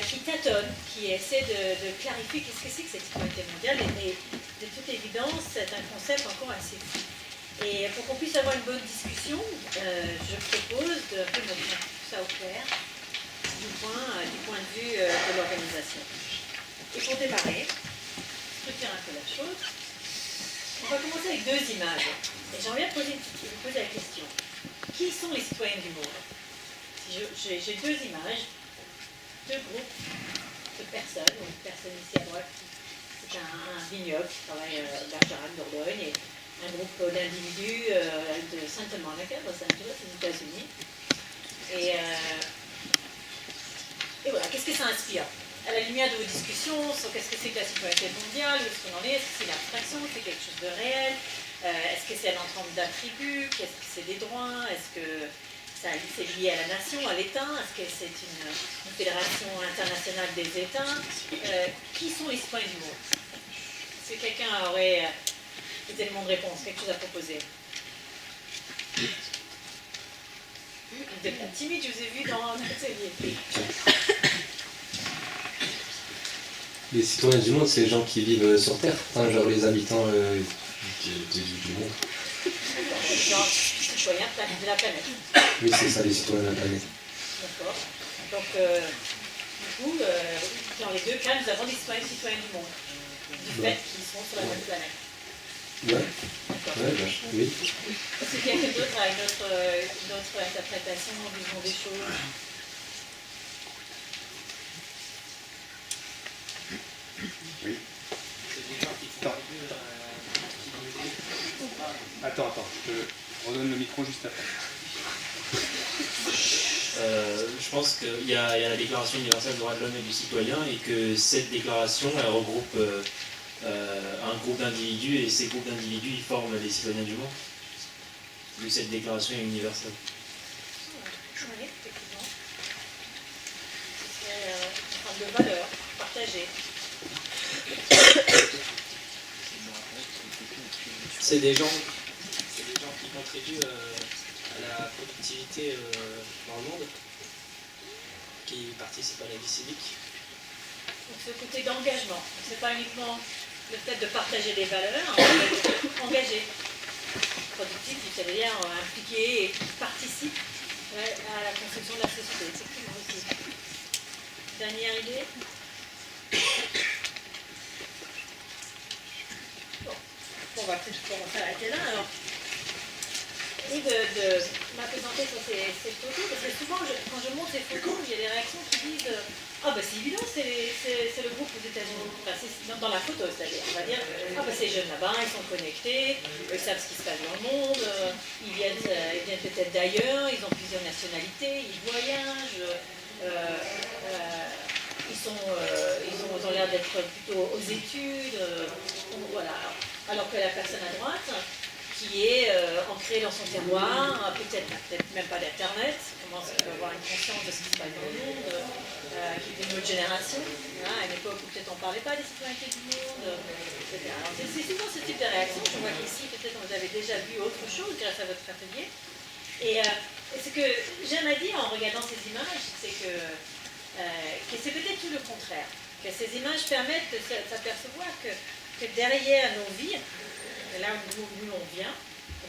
Speaker 12: qui tâtonnent, qui essaient de clarifier qu'est-ce que c'est que cette citoyenneté mondiale. Et de toute évidence, c'est un concept encore assez flou. Et pour qu'on puisse avoir une bonne discussion, je propose de un peu mettre tout ça au clair du point de vue de l'organisation. Et pour démarrer, structurer un peu la chose, on va commencer avec deux images. Et j'aimerais poser la question. Qui sont les citoyens du monde? J'ai deux images, deux groupes de personnes. Une personne ici à droite, c'est un vignoble qui travaille à Bergerac, Dordogne, et un groupe d'individus de Santa Monica, Los Angeles, aux États-Unis. Et voilà, qu'est-ce que ça inspire? À la lumière de vos discussions sur qu'est-ce que c'est que la citoyenneté mondiale, où est-ce qu'on en est que c'est l'abstraction, c'est quelque chose de réel? Est-ce que c'est un ensemble d'attributs? Qu'est-ce que c'est des droits? Est-ce que c'est lié à la nation, à l'État? Est-ce que c'est une fédération internationale des États? Qui sont les citoyens du monde? Est-ce que quelqu'un aurait des éléments de réponse, quelque chose à proposer? Vous êtes pas timide, je vous ai vu dans l'atelier.
Speaker 9: Les citoyens du monde, c'est les gens qui vivent sur Terre, enfin, genre les habitants du monde.
Speaker 12: Genre, citoyens de la planète.
Speaker 9: Oui, c'est ça, les citoyens de la planète.
Speaker 12: D'accord. Donc, du coup, dans les deux cas, nous avons des citoyens du monde, du fait qu'ils sont sur la même planète.
Speaker 9: Ouais. Oui.
Speaker 12: Est-ce que quelqu'un d'autre a une autre interprétation, vision des choses?
Speaker 1: Oui. Attends, je te redonne le micro juste après.
Speaker 5: Je pense qu'il y a la Déclaration universelle des droits de l'homme et du citoyen et que cette déclaration elle regroupe un groupe d'individus et ces groupes d'individus ils forment les citoyens du monde. Vu cette déclaration est universelle.
Speaker 12: Oui, effectivement. C'est une forme de valeur partagée.
Speaker 5: C'est des gens qui contribuent à la productivité dans le monde, qui participent à la vie civique.
Speaker 12: Donc ce côté d'engagement, c'est pas uniquement le fait de partager des valeurs, mais engagé. Productif, c'est-à-dire impliqué et qui participe à la construction de la société. Effectivement aussi. Dernière idée. Bon, on va s'arrêter là. Alors, et de m'apesanter sur ces photos, parce que souvent, quand je montre ces photos, il y a des réactions qui disent ah ben c'est évident, c'est le groupe aux États-Unis. Enfin, c'est dans la photo, c'est-à-dire, on va dire ah ben ces jeunes là-bas, ils sont connectés, ils savent ce qui se passe dans le monde, ils viennent peut-être d'ailleurs, ils ont plusieurs nationalités, ils voyagent, ils ont l'air d'être plutôt aux études, voilà. Alors que la personne à droite, qui est ancrée dans son terroir, peut-être même pas d'Internet, commence à avoir une conscience de ce qui se passe dans le monde, qui est d'une autre génération, à une époque où peut-être on ne parlait pas des citoyennetés du monde, etc. Alors c'est souvent ce type de réaction. Je vois qu'ici, peut-être vous avez déjà vu autre chose grâce à votre atelier. Et ce que j'aime à dire en regardant ces images, c'est que c'est peut-être tout le contraire. Que ces images permettent de s'apercevoir que derrière nos vies, là où on vient,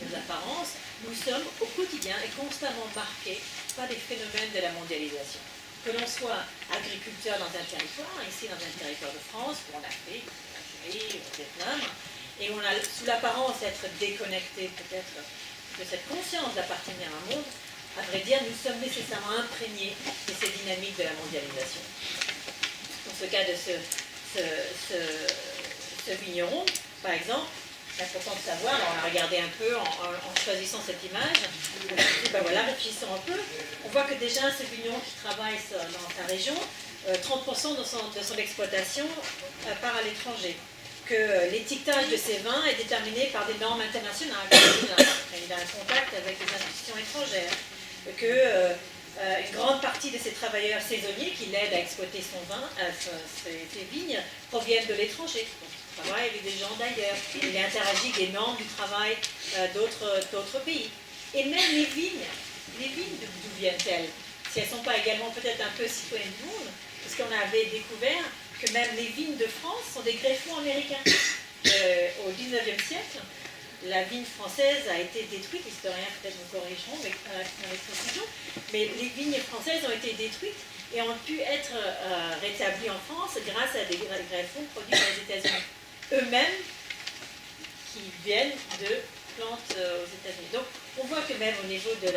Speaker 12: nos apparences, nous sommes au quotidien et constamment marqués par des phénomènes de la mondialisation. Que l'on soit agriculteur dans un territoire, ici dans un territoire de France, ou en Afrique, en Algérie, au Vietnam, et on a sous l'apparence d'être déconnecté peut-être de cette conscience d'appartenir à un monde, à vrai dire, nous sommes nécessairement imprégnés de ces dynamiques de la mondialisation. Dans ce cas de ce vigneron, par exemple, c'est important de savoir, alors on a regardé un peu en choisissant cette image, on a dit, ben voilà, réfléchissons un peu, on voit que déjà ce vigneron qui travaille dans sa région, 30% de son exploitation part à l'étranger, que l'étiquetage de ses vins est déterminé par des normes internationales, il a un contact avec des institutions étrangères, que une grande partie de ces travailleurs saisonniers qui l'aident à exploiter son vin, ses vignes, proviennent de l'étranger. Il travaille avec des gens d'ailleurs. Il interagit avec des normes du travail d'autres pays. Et même les vignes d'où viennent-elles? Si elles ne sont pas également peut-être un peu citoyennes du monde, parce qu'on avait découvert que même les vignes de France sont des greffons américains. Au XIXe siècle, la vigne française a été détruite, les historiens peut-être me corrigeront avec précision, mais les vignes françaises ont été détruites et ont pu être rétablies en France grâce à des greffons produits dans les États-Unis. Eux-mêmes qui viennent de plantes aux États-Unis. Donc on voit que même au niveau de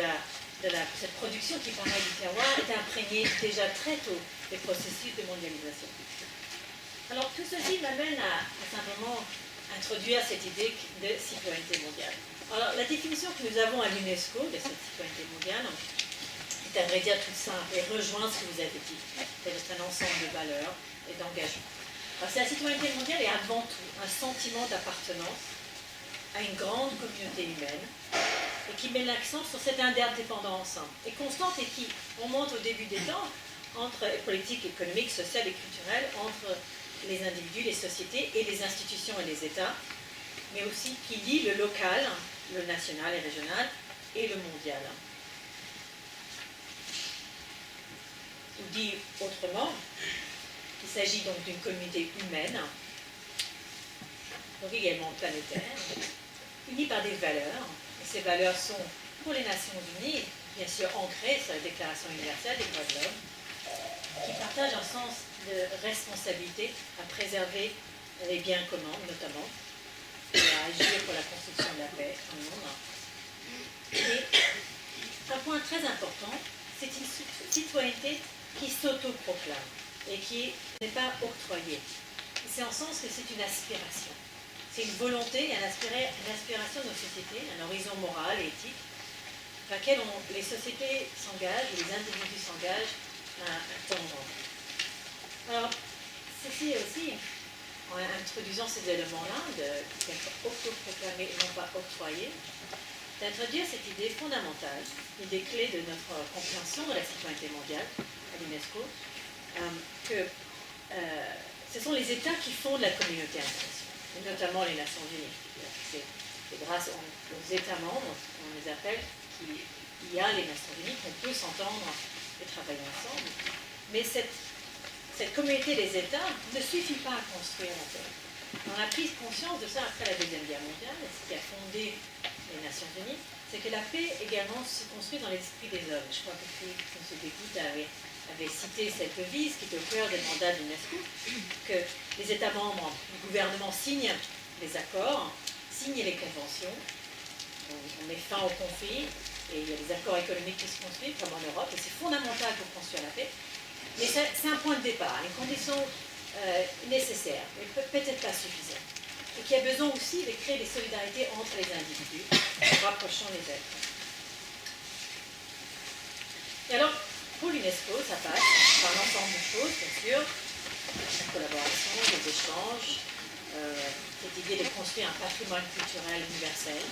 Speaker 12: cette production qui paraît du terroir est imprégnée déjà très tôt des processus de mondialisation. Alors tout ceci m'amène à simplement introduire cette idée de citoyenneté mondiale. Alors la définition que nous avons à l'UNESCO de cette citoyenneté mondiale est à vrai dire toute simple et rejoint ce que vous avez dit. C'est un ensemble de valeurs et d'engagements. La citoyenneté mondiale est avant tout un sentiment d'appartenance à une grande communauté humaine et qui met l'accent sur cette interdépendance et constante et qui remonte au début des temps entre politiques économiques, sociales et culturelles, entre les individus, les sociétés et les institutions et les États, mais aussi qui lie le local, le national et régional et le mondial. Ou dit autrement, il s'agit donc d'une communauté humaine, donc également planétaire, unie par des valeurs. Et ces valeurs sont, pour les Nations Unies, bien sûr ancrées sur la Déclaration universelle des droits de l'homme, qui partagent un sens de responsabilité à préserver les biens communs, notamment, et à agir pour la construction de la paix dans le monde. Et un point très important, c'est une citoyenneté qui s'autoproclame et qui n'est pas octroyée. C'est en sens que c'est une aspiration. C'est une volonté et une aspiration de nos sociétés, un horizon moral et éthique, vers lequel les sociétés s'engagent, les individus s'engagent à tendre. Alors, ceci est aussi, en introduisant ces éléments-là, qui sont autoproclamés et non pas octroyés, d'introduire cette idée fondamentale, l'idée clé de notre compréhension de la citoyenneté mondiale à l'UNESCO, que ce sont les États qui fondent la communauté internationale, et notamment les Nations Unies. C'est grâce aux États membres, on les appelle, qu'il y a les Nations Unies, qu'on peut s'entendre et travailler ensemble. Mais cette communauté des États ne suffit pas à construire la paix. On a pris conscience de ça après la Deuxième Guerre mondiale, et ce qui a fondé les Nations Unies, c'est que la paix également se construit dans l'esprit des hommes. Je crois que M. Dégout avait cité cette devise qui est au cœur des mandats de l'UNESCO, que les États membres du gouvernement signent les accords, signent les conventions, on met fin aux conflits, et il y a des accords économiques qui se construisent, comme en Europe, et c'est fondamental pour construire la paix. Mais c'est un point de départ, une condition nécessaire, mais peut-être pas suffisante. Et qui a besoin aussi de créer des solidarités entre les individus, en rapprochant les êtres. Et alors, pour l'UNESCO, ça passe par l'ensemble de choses, bien sûr, la collaboration, les échanges, cette idée de construire un patrimoine culturel universel,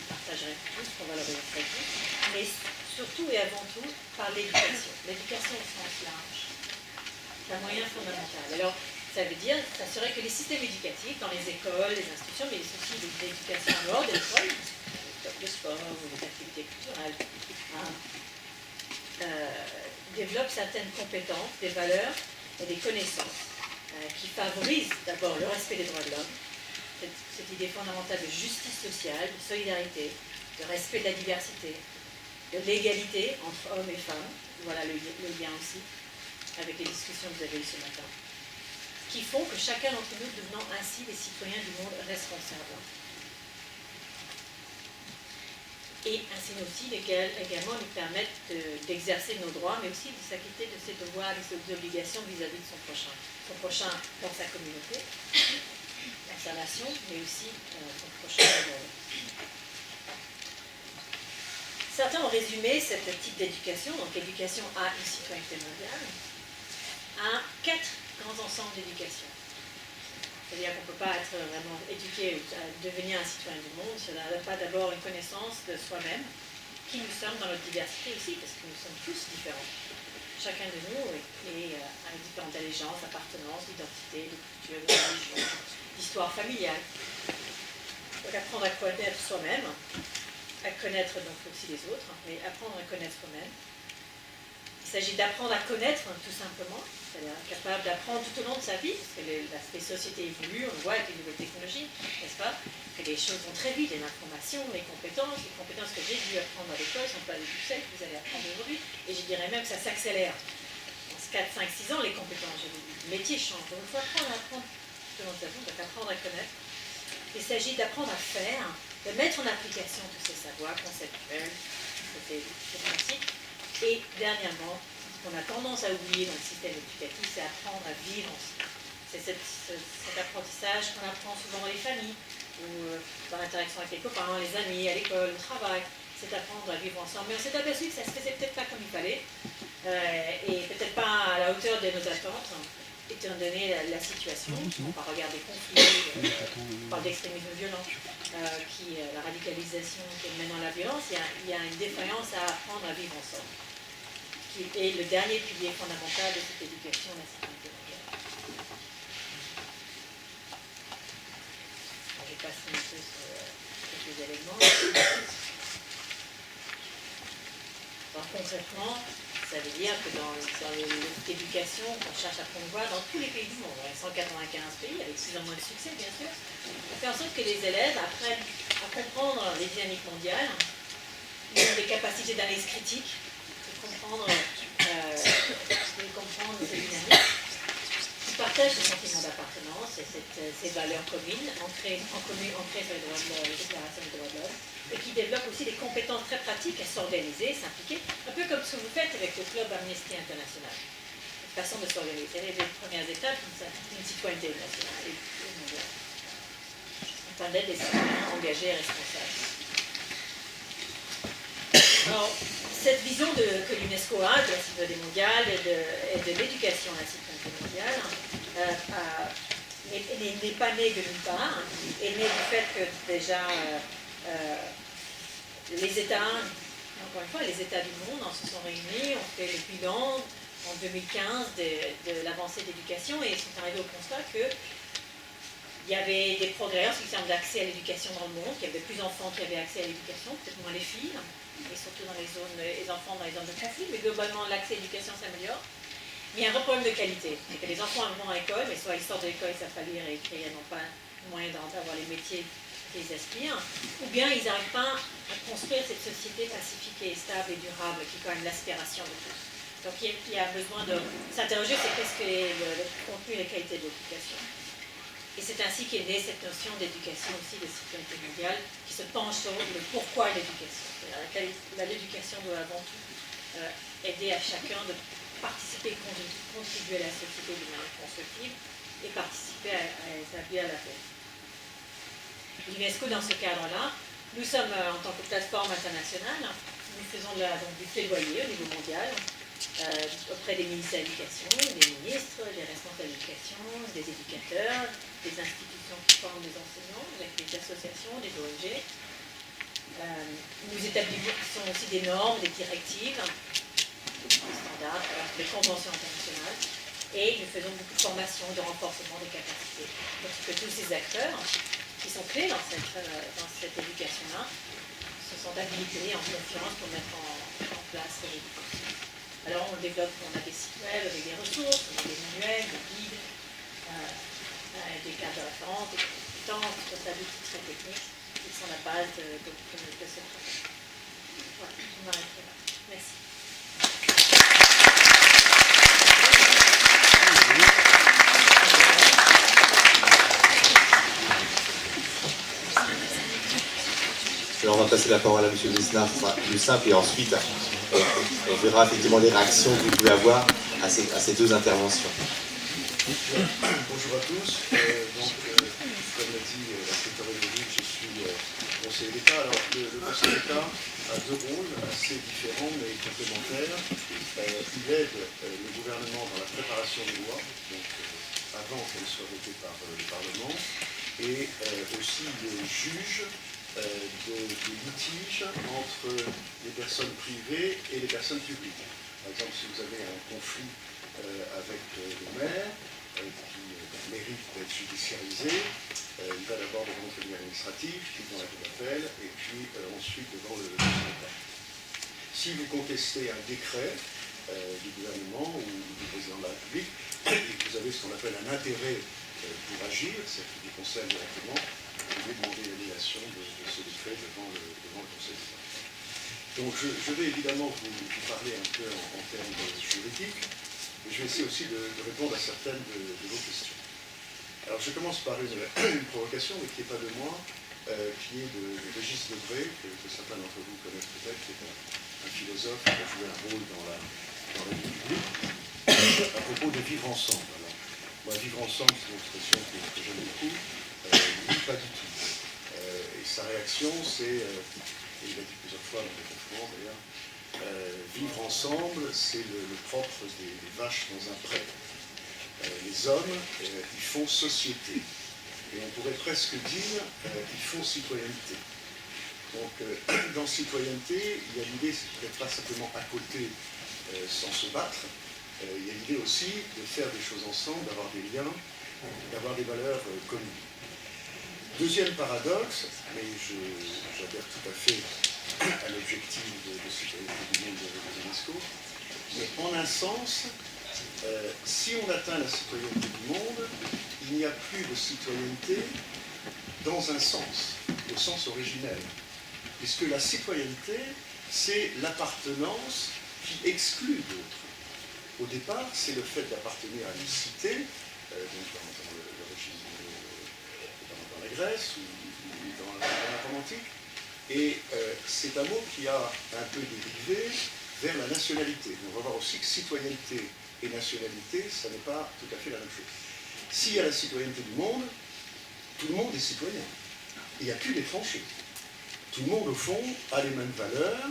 Speaker 12: partagerait tous, qu'on valoriserait tous, mais surtout et avant tout par l'éducation. L'éducation au sens large. C'est un moyen fondamental. Alors, ça veut dire, ça serait que les systèmes éducatifs, dans les écoles, les institutions, mais aussi l'éducation en dehors de l'école, le sport ou les activités culturelles, développent certaines compétences, des valeurs et des connaissances qui favorisent d'abord le respect des droits de l'homme, cette idée fondamentale de justice sociale, de solidarité, de respect de la diversité, de l'égalité entre hommes et femmes, voilà le lien aussi avec les discussions que vous avez eues ce matin, qui font que chacun d'entre nous devenant ainsi des citoyens du monde responsables. Et ainsi aussi également nous permettent d'exercer nos droits, mais aussi de s'acquitter de ses devoirs et de ses obligations vis-à-vis de son prochain dans sa communauté, dans sa nation, mais aussi son prochain monde. Certains ont résumé ce type d'éducation, donc l'éducation à une citoyenneté mondiale, à 4 grands ensembles d'éducation. C'est-à-dire qu'on ne peut pas être vraiment éduqué à devenir un citoyen du monde si on n'a pas d'abord une connaissance de soi-même, qui nous sommes dans notre diversité aussi, parce que nous sommes tous différents. Chacun de nous a différentes allégeances, appartenances, d'identité, de culture, de religion, d'histoire familiale. Donc apprendre à connaître soi-même, à connaître donc aussi les autres, mais apprendre à connaître soi-même. Il s'agit d'apprendre à connaître tout simplement, c'est-à-dire capable d'apprendre tout au long de sa vie, parce que l'aspect société évolue, on le voit avec les nouvelles technologies, n'est-ce pas, que les choses vont très vite, l'information, les compétences que j'ai dû apprendre à l'école ne sont pas les plus celles que vous allez apprendre aujourd'hui, et je dirais même que ça s'accélère. En 4, 5, 6 ans, les compétences, le métier change, donc il faut apprendre à apprendre tout au long de sa vie, donc apprendre à connaître. Il s'agit d'apprendre à faire, de mettre en application tous ces savoirs conceptuels, ces pratiques. Et dernièrement, ce qu'on a tendance à oublier dans le système éducatif, c'est apprendre à vivre ensemble. C'est cet apprentissage qu'on apprend souvent dans les familles, ou dans l'interaction avec les copains, les amis, à l'école, au travail. C'est apprendre à vivre ensemble. Mais on s'est aperçu que ça se faisait peut-être pas comme il fallait, et peut-être pas à la hauteur de nos attentes, étant donné la situation. On parle des conflits, on parle d'extrémisme violent, la radicalisation qui mène dans la violence. Il y a une défaillance à apprendre à vivre ensemble, qui est le dernier pilier fondamental de cette éducation, la citoyenneté mondiale. Je passe un peu sur quelques éléments. Alors concrètement, ça veut dire que dans l'éducation qu'on cherche à promouvoir dans tous les pays du monde, 195 pays, avec 6 ans moins de succès bien sûr, on fait en sorte que les élèves apprennent à comprendre les dynamiques mondiales, ils ont des capacités d'analyse critique, de comprendre ces dynamiques, qui partagent ce sentiment d'appartenance et ces valeurs communes, ancrées sur les déclarations des droits de l'homme, et qui développent aussi des compétences très pratiques à s'organiser, s'impliquer, un peu comme ce que vous faites avec le club Amnesty International. Une façon de s'organiser, les premières étapes d'une citoyenneté nationale et mondiale. Enfin, d'être des citoyens engagés et responsables. Alors, cette vision que l'UNESCO a de la citoyenneté mondiale et de l'éducation à la citoyenneté mondiale n'est pas né de nulle part, est né du fait que déjà les États, encore une fois, les États du monde se sont réunis, ont fait le bilan en 2015 de l'avancée de l'éducation et sont arrivés au constat que il y avait des progrès en ce qui concerne l'accès à l'éducation dans le monde, qu'il y avait plus d'enfants qui avaient accès à l'éducation, peut-être moins les filles, et surtout dans les enfants dans les zones de conflit, mais globalement l'accès à l'éducation s'améliore. Mais il y a un vrai problème de qualité, c'est que les enfants vont à l'école, mais soit ils sortent de l'école, ils ne savent pas lire et écrire, ils n'ont pas moyen d'avoir les métiers qu'ils aspirent, ou bien ils n'arrivent pas à construire cette société pacifique et stable et durable qui est quand même l'aspiration de tous. Donc il y a besoin de s'interroger sur qu'est-ce que est le contenu et la qualité de l'éducation. Et c'est ainsi qu'est née cette notion d'éducation aussi, de citoyenneté mondiale, qui se penche sur le pourquoi l'éducation. L'éducation doit avant tout aider à chacun de participer, contribuer à la société de manière constructive et participer à établir la paix. L'UNESCO, dans ce cadre-là, nous sommes en tant que plateforme internationale, nous faisons du plaidoyer au niveau mondial auprès des ministères de l'éducation, des ministres, des responsables de l'éducation, des éducateurs, des institutions qui forment des enseignants, avec des associations, des ONG. Nous établissons aussi des normes, des directives, des standards, des conventions internationales, et nous faisons beaucoup de formations, de renforcement des capacités. Donc que tous ces acteurs, qui sont clés dans cette éducation-là, se sont habilités en confiance pour mettre en place l'éducation. Alors on développe, on a des sites web avec des ressources, on a des manuels, des guides, des cartes de référence, des compétences, tout ça d'outils très techniques qui sont la base de ce travail. Voilà, je m'arrêterai là. Merci.
Speaker 4: Alors on va passer la parole à M. Besnard, ce sera plus simple, et ensuite on verra effectivement les réactions que vous pouvez avoir à ces deux interventions.
Speaker 13: Bonjour à tous. Comme l'a dit la secrétaire Émilie, je suis conseiller d'État. Alors le conseiller d'État a deux rôles assez différents mais complémentaires. Il aide le gouvernement dans la préparation des lois, donc avant qu'elles soient votées par le Parlement, et aussi il juge des litiges entre les personnes privées et les personnes publiques. Par exemple, si vous avez un conflit avec le maire qui mérite d'être judiciarisé, il va d'abord devant le tribunal administratif, puis devant la cour d'appel, et puis ensuite devant le Conseil d'État. Si vous contestez un décret du gouvernement ou du président de la République, et que vous avez ce qu'on appelle un intérêt pour agir, c'est-à-dire qu'il vous concerne directement, vous pouvez demander l'annulation de ce décret devant le Conseil d'État. Donc je vais évidemment vous parler un peu en termes juridiques, mais je vais essayer aussi de répondre à certaines de vos questions. Alors je commence par une provocation, mais qui n'est pas de moi, qui est de Régis Debray, que certains d'entre vous connaissent peut-être, qui est un philosophe qui a joué un rôle dans la vie publique, à propos de vivre ensemble. Alors, moi, vivre ensemble, c'est une expression que j'aime beaucoup, pas du tout. Et sa réaction, c'est, et il l'a dit plusieurs fois dans des conférences d'ailleurs, vivre ensemble, c'est le propre des vaches dans un pré. Les hommes, ils font société. Et on pourrait presque dire, ils font citoyenneté. Donc, dans citoyenneté, il y a l'idée d'être pas simplement à côté sans se battre, il y a l'idée aussi de faire des choses ensemble, d'avoir des liens, d'avoir des valeurs communes. Deuxième paradoxe, mais j'adhère tout à fait à l'objectif de citoyenneté du monde de l'UNESCO, mais en un sens, si on atteint la citoyenneté du monde, il n'y a plus de citoyenneté dans un sens, le sens originel, puisque la citoyenneté, c'est l'appartenance qui exclut d'autres. Au départ, c'est le fait d'appartenir à une cité, donc dans l'origine dans la Grèce ou dans la Rome antique, et c'est un mot qui a un peu dérivé vers la nationalité. On va voir aussi que citoyenneté et nationalité, ça n'est pas tout à fait la même chose. S'il y a la citoyenneté du monde, tout le monde est citoyen. Il n'y a plus d'étrangers. Tout le monde, au fond, a les mêmes valeurs.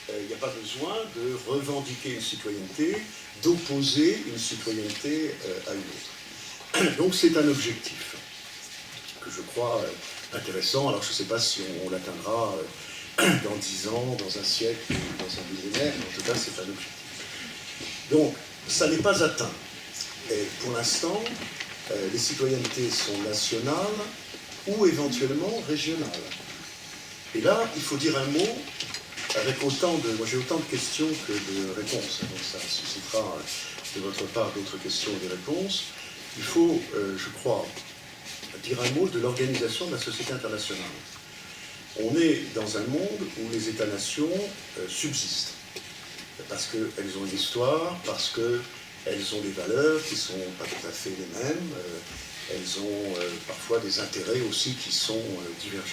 Speaker 13: Il n'y a pas besoin de revendiquer une citoyenneté, d'opposer une citoyenneté à une autre. Donc c'est un objectif que je crois intéressant. Alors je ne sais pas si on l'atteindra dans 10 ans, dans un siècle, dans un millénaire, mais en tout cas c'est un objectif. Donc ça n'est pas atteint. Et pour l'instant, les citoyennetés sont nationales ou éventuellement régionales. Et là, il faut dire un mot avec autant de... Moi j'ai autant de questions que de réponses, donc ça suscitera de votre part d'autres questions et des réponses. Il faut, je crois, dire un mot de l'organisation de la société internationale. On est dans un monde où les États-nations subsistent, parce qu'elles ont une histoire, parce qu'elles ont des valeurs qui ne sont pas tout à fait les mêmes, elles ont parfois des intérêts aussi qui sont divergents.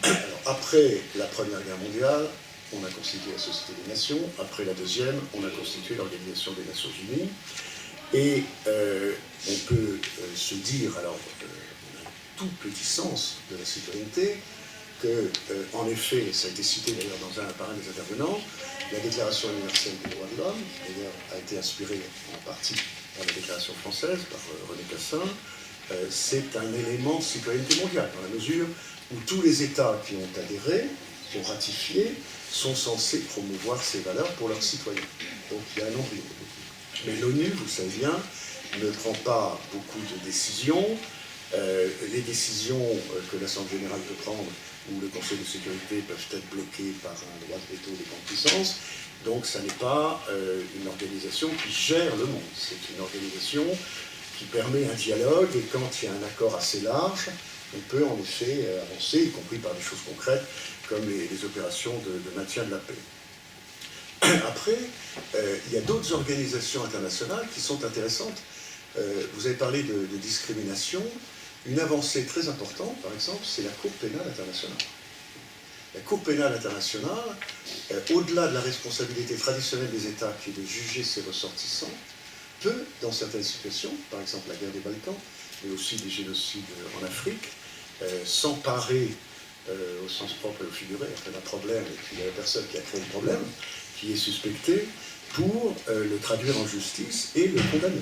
Speaker 13: Alors, après la Première Guerre mondiale, on a constitué la Société des Nations, après la Deuxième, on a constitué l'Organisation des Nations Unies, et on peut se dire, alors, tout petit sens de la citoyenneté, que, en effet, ça a été cité d'ailleurs par un des intervenants, la Déclaration universelle des droits de l'homme, d'ailleurs a été inspirée en partie par la Déclaration française, par René Cassin, c'est un élément de citoyenneté mondiale, dans la mesure où tous les États qui ont adhéré, qui ont ratifié, sont censés promouvoir ces valeurs pour leurs citoyens. Donc il y a un embryon. Mais l'ONU, vous le savez bien, ne prend pas beaucoup de décisions. Les décisions que l'Assemblée générale peut prendre ou le Conseil de sécurité peuvent être bloquées par un droit de veto des grandes puissances. Donc ça n'est pas une organisation qui gère le monde. C'est une organisation qui permet un dialogue, et quand il y a un accord assez large, on peut en effet avancer, y compris par des choses concrètes, comme les opérations de maintien de la paix. Après, il y a d'autres organisations internationales qui sont intéressantes. Vous avez parlé de discrimination. Une avancée très importante, par exemple, c'est la Cour pénale internationale. La Cour pénale internationale, au-delà de la responsabilité traditionnelle des États qui est de juger ses ressortissants, peut, dans certaines situations, par exemple la guerre des Balkans, mais aussi des génocides en Afrique, s'emparer au sens propre et au figuré, enfin d'un problème, et puis il y a la personne qui a créé le problème, qui est suspectée, pour le traduire en justice et le condamner.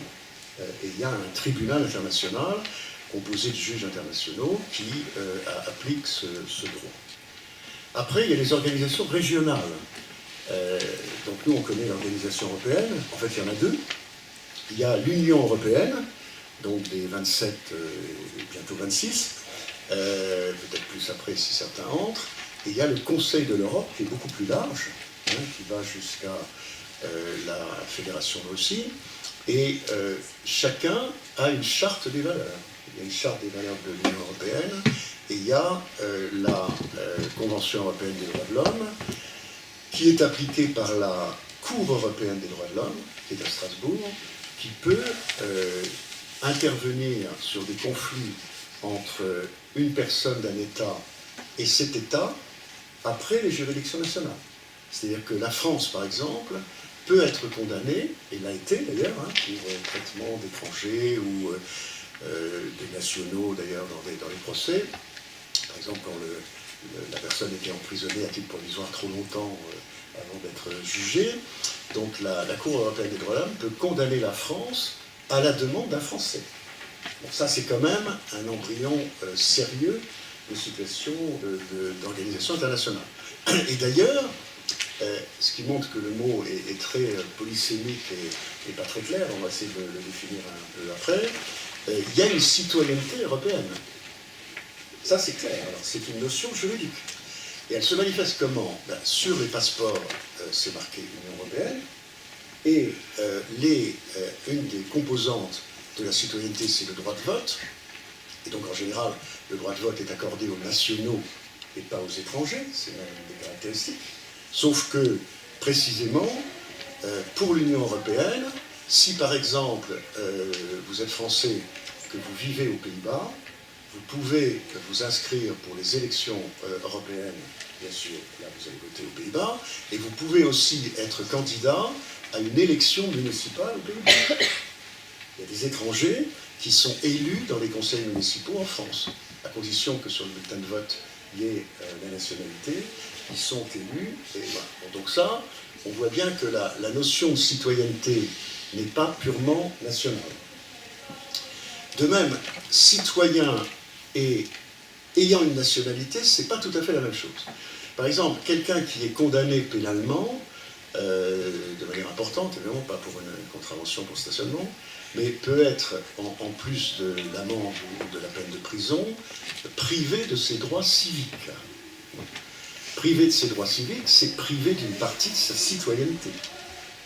Speaker 13: Et il y a un tribunal international composé de juges internationaux qui appliquent ce droit. Après, il y a les organisations régionales. Donc nous, on connaît l'organisation européenne. En fait, il y en a deux. Il y a l'Union européenne, donc des 27, bientôt 26, peut-être plus après si certains entrent. Et il y a le Conseil de l'Europe, qui est beaucoup plus large, qui va jusqu'à la Fédération de Russie. Et chacun a une charte des valeurs. Il y a une charte des valeurs de l'Union européenne, et il y a la Convention européenne des droits de l'homme, qui est appliquée par la Cour européenne des droits de l'homme, qui est à Strasbourg, qui peut intervenir sur des conflits entre une personne d'un État et cet État après les juridictions nationales. C'est-à-dire que la France, par exemple, peut être condamnée, et l'a été d'ailleurs, pour traitement d'étrangers ou des nationaux d'ailleurs dans les procès. Par exemple, quand la personne était emprisonnée à titre provisoire trop longtemps avant d'être jugée, donc la Cour européenne des droits de l'homme peut condamner la France à la demande d'un Français. Bon, ça c'est quand même un embryon sérieux de situation d'organisation internationale. Et d'ailleurs, ce qui montre que le mot est très polysémique et pas très clair, on va essayer de le définir un peu après, il y a une citoyenneté européenne. Ça c'est clair, alors c'est une notion juridique. Et elle se manifeste comment? Sur les passeports, c'est marqué Union européenne, et une des composantes de la citoyenneté, c'est le droit de vote. Et donc en général, le droit de vote est accordé aux nationaux et pas aux étrangers, c'est même une des caractéristiques. Sauf que, précisément, pour l'Union européenne, si par exemple vous êtes français, que vous vivez aux Pays-Bas, vous pouvez vous inscrire pour les élections européennes, bien sûr, là vous allez voter aux Pays-Bas, et vous pouvez aussi être candidat à une élection municipale aux Pays-Bas. Il y a des étrangers qui sont élus dans les conseils municipaux en France, à condition que sur le bulletin de vote, il y ait la nationalité, ils sont élus, et voilà. Bon, donc ça, on voit bien que la notion de citoyenneté n'est pas purement nationale. De même, citoyen et ayant une nationalité, c'est pas tout à fait la même chose. Par exemple, quelqu'un qui est condamné pénalement, de manière importante, évidemment pas pour une contravention pour stationnement, mais peut être, en plus de l'amende ou de la peine de prison, privé de ses droits civiques. Privé de ses droits civiques, c'est privé d'une partie de sa citoyenneté,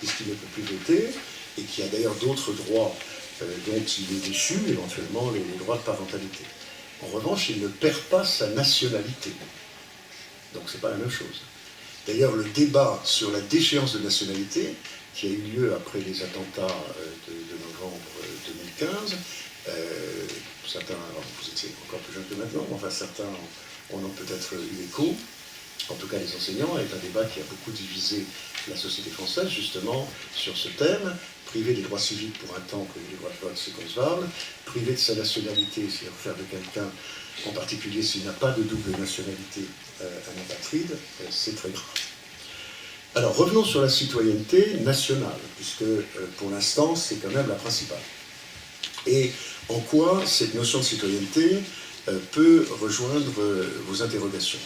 Speaker 13: puisqu'il ne peut plus voter, et qui a d'ailleurs d'autres droits dont il est déchu, éventuellement les droits de parentalité. En revanche, il ne perd pas sa nationalité. Donc c'est pas la même chose. D'ailleurs, le débat sur la déchéance de nationalité, qui a eu lieu après les attentats de novembre 2015, certains, alors vous étiez encore plus jeunes que maintenant, mais enfin certains en ont peut-être eu écho, en tout cas les enseignants, est un débat qui a beaucoup divisé la société française, justement, sur ce thème, privé des droits civiques pour un temps, privé des droits de vote, c'est concevable, privé de sa nationalité, c'est-à-dire faire de quelqu'un, en particulier s'il n'a pas de double nationalité, un apatride, c'est très grave. Alors revenons sur la citoyenneté nationale, puisque pour l'instant c'est quand même la principale. Et en quoi cette notion de citoyenneté peut rejoindre vos interrogations.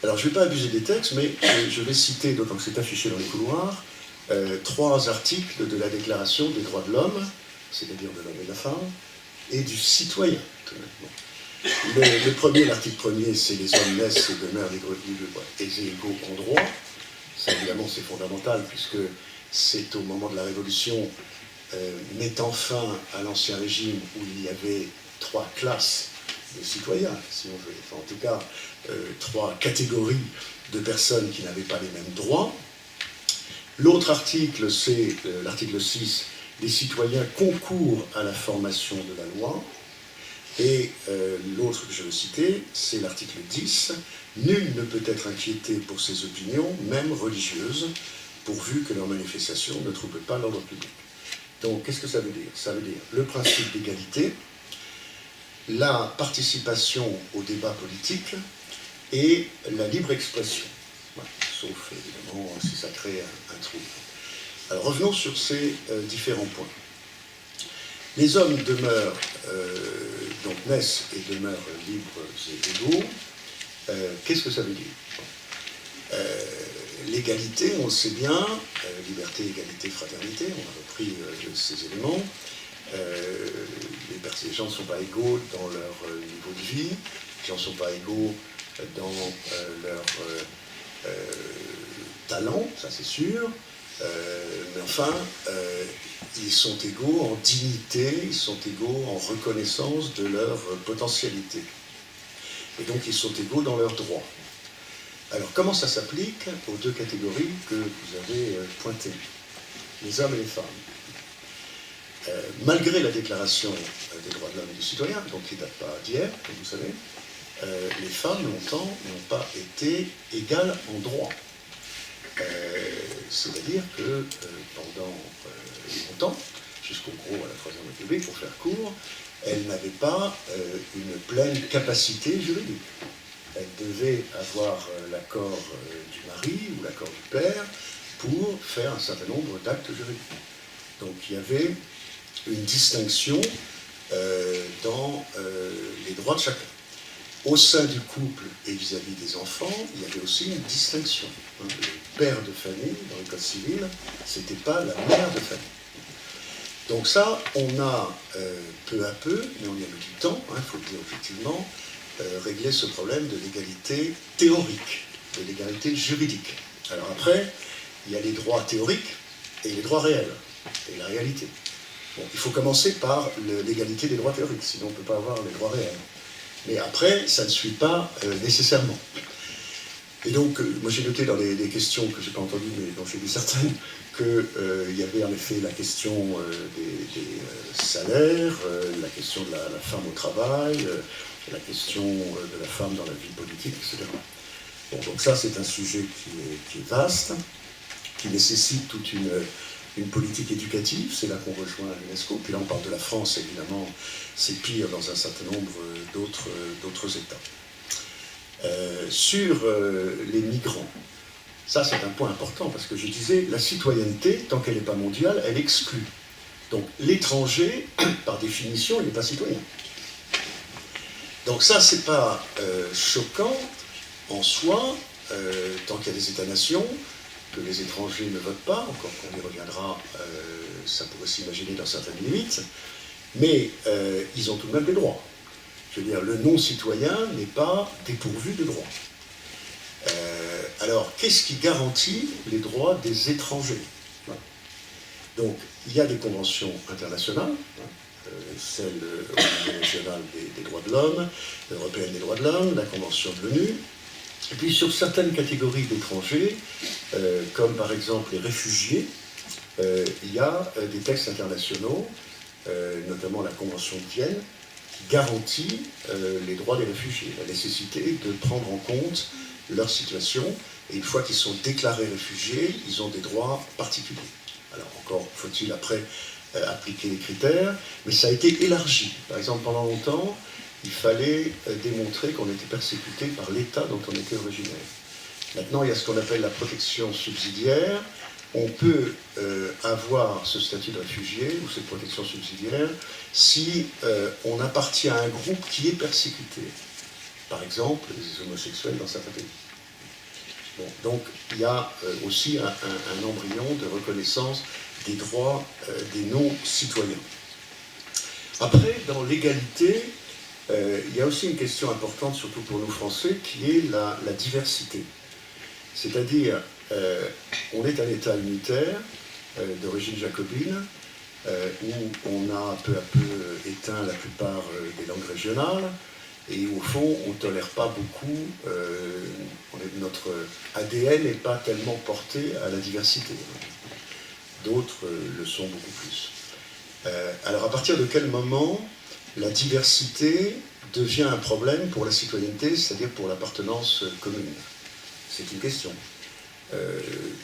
Speaker 13: Alors je ne vais pas abuser des textes, mais je vais citer, d'autant que c'est affiché dans les couloirs, 3 articles de la Déclaration des droits de l'homme, c'est-à-dire de l'homme et de la femme, et du citoyen. Le premier, l'article premier, c'est les hommes naissent et demeurent égaux en droit. Ça, évidemment, c'est fondamental, puisque c'est au moment de la Révolution, mettant fin à l'Ancien Régime, où il y avait 3 classes de citoyens, si on veut. Enfin, en tout cas, 3 catégories de personnes qui n'avaient pas les mêmes droits. L'autre article, c'est l'article 6, les citoyens concourent à la formation de la loi. Et l'autre que je veux citer, c'est l'article 10, nul ne peut être inquiété pour ses opinions, même religieuses, pourvu que leur manifestation ne trouble pas l'ordre public. Donc, qu'est-ce que ça veut dire? Ça veut dire le principe d'égalité, la participation au débat politique et la libre expression. Voilà. Sauf, évidemment, si ça crée un trouble. Alors, revenons sur ces différents points. Les hommes demeurent, donc naissent et demeurent libres et égaux. Qu'est-ce que ça veut dire? L'égalité, on le sait bien, liberté, égalité, fraternité, on a repris ces éléments. Les gens ne sont pas égaux dans leur niveau de vie, les gens ne sont pas égaux dans leur talent, ça c'est sûr, mais enfin, ils sont égaux en dignité, ils sont égaux en reconnaissance de leur potentialité. Et donc ils sont égaux dans leurs droits. Alors comment ça s'applique aux 2 catégories que vous avez pointées, les hommes et les femmes? Malgré la déclaration des droits de l'homme et du citoyen, donc qui ne date pas d'hier, comme vous savez, les femmes longtemps n'ont pas été égales en droit. C'est-à-dire que pendant longtemps, jusqu'au gros à la Troisième République, pour faire court, elles n'avaient pas une pleine capacité juridique. Elles devaient avoir l'accord du mari ou l'accord du père pour faire un certain nombre d'actes juridiques. Donc il y avait une distinction dans les droits de chacun. Au sein du couple et vis-à-vis des enfants, il y avait aussi une distinction. Le père de famille, dans le code civil, c'était pas la mère de famille. Donc ça, on a peu à peu, mais on y a mis du temps, il faut le dire objectivement, réglé ce problème de l'égalité théorique, de l'égalité juridique. Alors après, il y a les droits théoriques et les droits réels, et la réalité. Bon, il faut commencer par l'égalité des droits théoriques, sinon on ne peut pas avoir les droits réels. Mais après, ça ne suit pas nécessairement. Et donc, moi j'ai noté dans les questions que je n'ai pas entendues, mais dont j'ai vu certaines, qu'il y avait en effet la question des salaires, la question de la femme au travail, la question de la femme dans la vie politique, etc. Bon, donc ça, c'est un sujet qui est vaste, qui nécessite toute une politique éducative, c'est là qu'on rejoint l'UNESCO. Puis là, on parle de la France, évidemment, c'est pire dans un certain nombre d'autres États. Sur les migrants, ça c'est un point important, parce que je disais, la citoyenneté, tant qu'elle n'est pas mondiale, elle exclut. Donc l'étranger, par définition, il n'est pas citoyen. Donc ça, c'est pas choquant en soi, tant qu'il y a des États-nations, que les étrangers ne votent pas, encore qu'on y reviendra, ça pourrait s'imaginer dans certaines limites, mais ils ont tout de même des droits. Je veux dire, le non-citoyen n'est pas dépourvu de droits. Alors, qu'est-ce qui garantit les droits des étrangers? Donc, il y a des conventions internationales, celle au niveau régional des droits de l'homme, l'européenne des droits de l'homme, la convention de l'ONU, et puis sur certaines catégories d'étrangers, comme par exemple les réfugiés, il y a des textes internationaux, notamment la convention de Vienne, qui garantit les droits des réfugiés, la nécessité de prendre en compte leur situation, et une fois qu'ils sont déclarés réfugiés, ils ont des droits particuliers. Alors encore faut-il après appliquer les critères, mais ça a été élargi. Par exemple, pendant longtemps, il fallait démontrer qu'on était persécuté par l'État dont on était originaire. Maintenant, il y a ce qu'on appelle la protection subsidiaire. On peut avoir ce statut de réfugié ou cette protection subsidiaire si on appartient à un groupe qui est persécuté. Par exemple, les homosexuels dans certains pays. Bon, donc, il y a aussi un embryon de reconnaissance des droits des non-citoyens. Après, dans l'égalité, il y a aussi une question importante, surtout pour nous Français, qui est la diversité. C'est-à-dire, on est un État unitaire d'origine jacobine, où on a peu à peu éteint la plupart des langues régionales, et au fond, on ne tolère pas beaucoup, notre ADN n'est pas tellement porté à la diversité. D'autres le sont beaucoup plus. Alors à partir de quel moment la diversité devient un problème pour la citoyenneté, c'est-à-dire pour l'appartenance commune? C'est une question.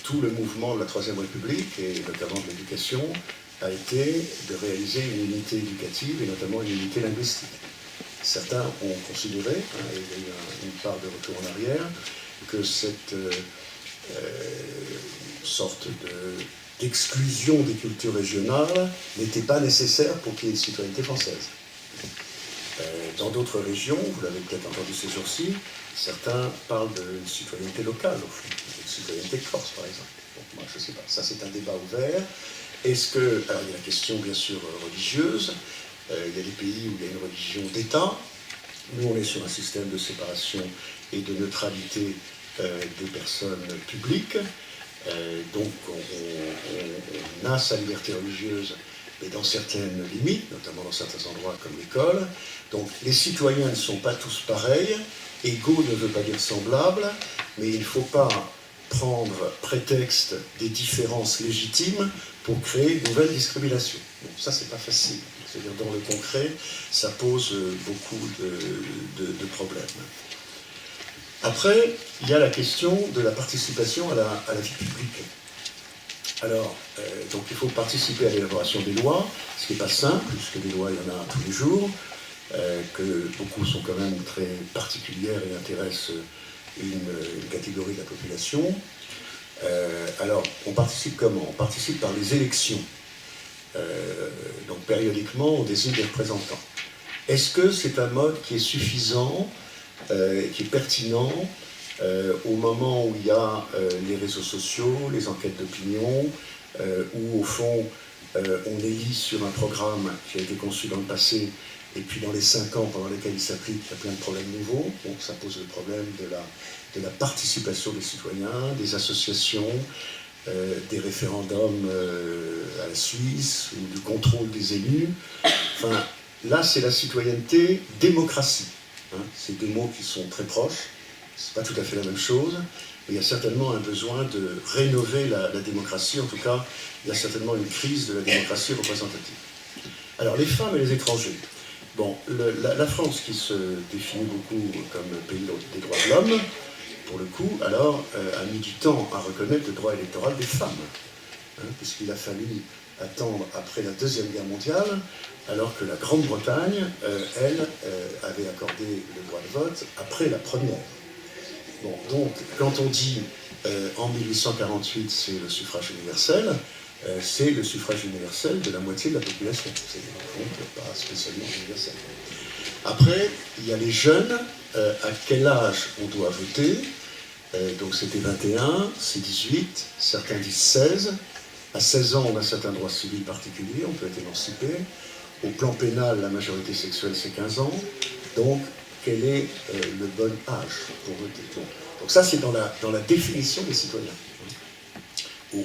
Speaker 13: Tout le mouvement de la Troisième République, et notamment de l'éducation, a été de réaliser une unité éducative et notamment une unité linguistique. Certains ont considéré, et il y a eu une part de retour en arrière, que cette sorte d'exclusion des cultures régionales n'était pas nécessaire pour qu'il y ait une citoyenneté française. Dans d'autres régions, vous l'avez peut-être entendu ces jours-ci, certains parlent d'une citoyenneté locale, au fond, une citoyenneté corse par exemple. Donc moi je ne sais pas, ça c'est un débat ouvert. Est-ce que, alors il y a la question bien sûr religieuse, il y a des pays où il y a une religion d'État, nous on est sur un système de séparation et de neutralité des personnes publiques, donc on a sa liberté religieuse, mais dans certaines limites, notamment dans certains endroits comme l'école. Donc les citoyens ne sont pas tous pareils, égaux ne veut pas dire semblables, mais il ne faut pas prendre prétexte des différences légitimes pour créer de nouvelles discriminations. Bon, ça c'est pas facile, c'est-à-dire dans le concret, ça pose beaucoup de problèmes. Après, il y a la question de la participation à la vie publique. Alors, donc il faut participer à l'élaboration des lois, ce qui n'est pas simple, puisque des lois, il y en a tous les jours, que beaucoup sont quand même très particulières et intéressent une catégorie de la population. Alors, on participe comment? On participe par les élections. Donc, périodiquement, on désigne des représentants. Est-ce que c'est un mode qui est suffisant, qui est pertinent au moment où il y a les réseaux sociaux, les enquêtes d'opinion, où au fond on élit sur un programme qui a été conçu dans le passé, et puis dans les 5 ans pendant lesquels il s'applique, il y a plein de problèmes nouveaux. Donc ça pose le problème de la participation des citoyens, des associations, des référendums à la Suisse, ou du contrôle des élus. Enfin, là c'est la citoyenneté, démocratie. Ces deux mots qui sont très proches. C'est pas tout à fait la même chose, mais il y a certainement un besoin de rénover la démocratie. En tout cas, il y a certainement une crise de la démocratie représentative. Alors, les femmes et les étrangers. Bon, la France, qui se définit beaucoup comme pays des droits de l'homme, pour le coup, alors, a mis du temps à reconnaître le droit électoral des femmes, puisqu'il a fallu attendre après la Deuxième Guerre mondiale, alors que la Grande-Bretagne, elle, avait accordé le droit de vote après la Première. Bon, donc, quand on dit en 1848 c'est le suffrage universel, c'est le suffrage universel de la moitié de la population. C'est donc pas spécialement universel. Après, il y a les jeunes. À quel âge on doit voter? Donc c'était 21, c'est 18, certains disent 16. À 16 ans, on a certains droits civils particuliers, on peut être émancipé. Au plan pénal, la majorité sexuelle, c'est 15 ans. Donc, quel est le bon âge pour voter? Donc ça, c'est dans la définition des citoyens,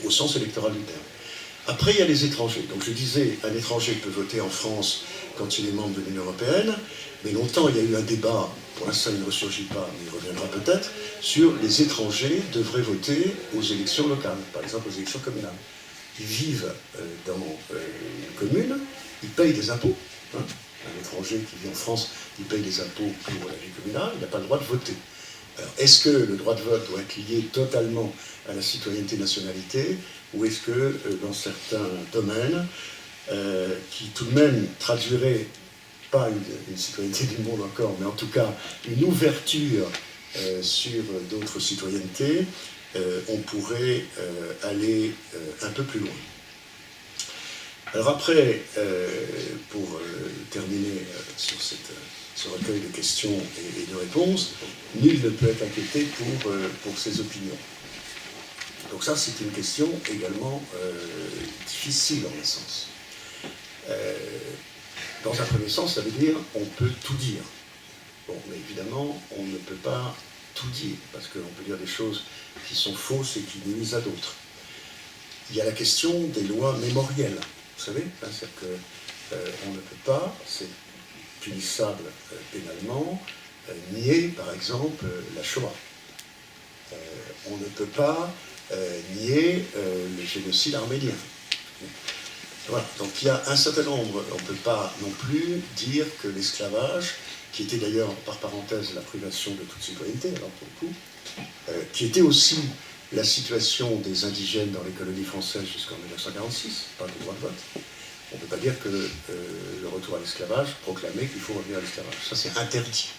Speaker 13: au sens électoral du terme. Après, il y a les étrangers. Donc je disais, un étranger peut voter en France quand il est membre de l'Union européenne, mais longtemps, il y a eu un débat, pour l'instant il ne ressurgit pas, mais il reviendra peut-être, sur les étrangers devraient voter aux élections locales, par exemple aux élections communales. Ils vivent dans une commune, ils payent des impôts. Hein. Un étranger qui vit en France, il paye des impôts pour la vie communale, il n'a pas le droit de voter. Alors, est-ce que le droit de vote doit être lié totalement à la citoyenneté-nationalité, ou est-ce que, dans certains domaines, qui tout de même traduiraient, pas une citoyenneté du monde encore, mais en tout cas une ouverture sur d'autres citoyennetés, on pourrait aller un peu plus loin. Alors après, pour terminer sur ce recueil de questions et de réponses, nul ne peut être inquiété pour ses opinions. Donc ça, c'est une question également difficile en un sens. Dans un premier sens, ça veut dire on peut tout dire. Bon, mais évidemment, on ne peut pas tout dire, parce qu'on peut dire des choses qui sont fausses et qui nuisent à d'autres. Il y a la question des lois mémorielles, vous savez, c'est-à-dire qu'on ne peut pas, c'est punissable pénalement, nier, par exemple, la Shoah. On ne peut pas nier le génocide arménien. Voilà. Donc il y a un certain nombre, on ne peut pas non plus dire que l'esclavage, qui était d'ailleurs par parenthèse la privation de toute citoyenneté, alors pour le coup, qui était aussi la situation des indigènes dans les colonies françaises jusqu'en 1946, pas de droit de vote, on ne peut pas dire que le retour à l'esclavage proclamait qu'il faut revenir à l'esclavage. Ça c'est interdit.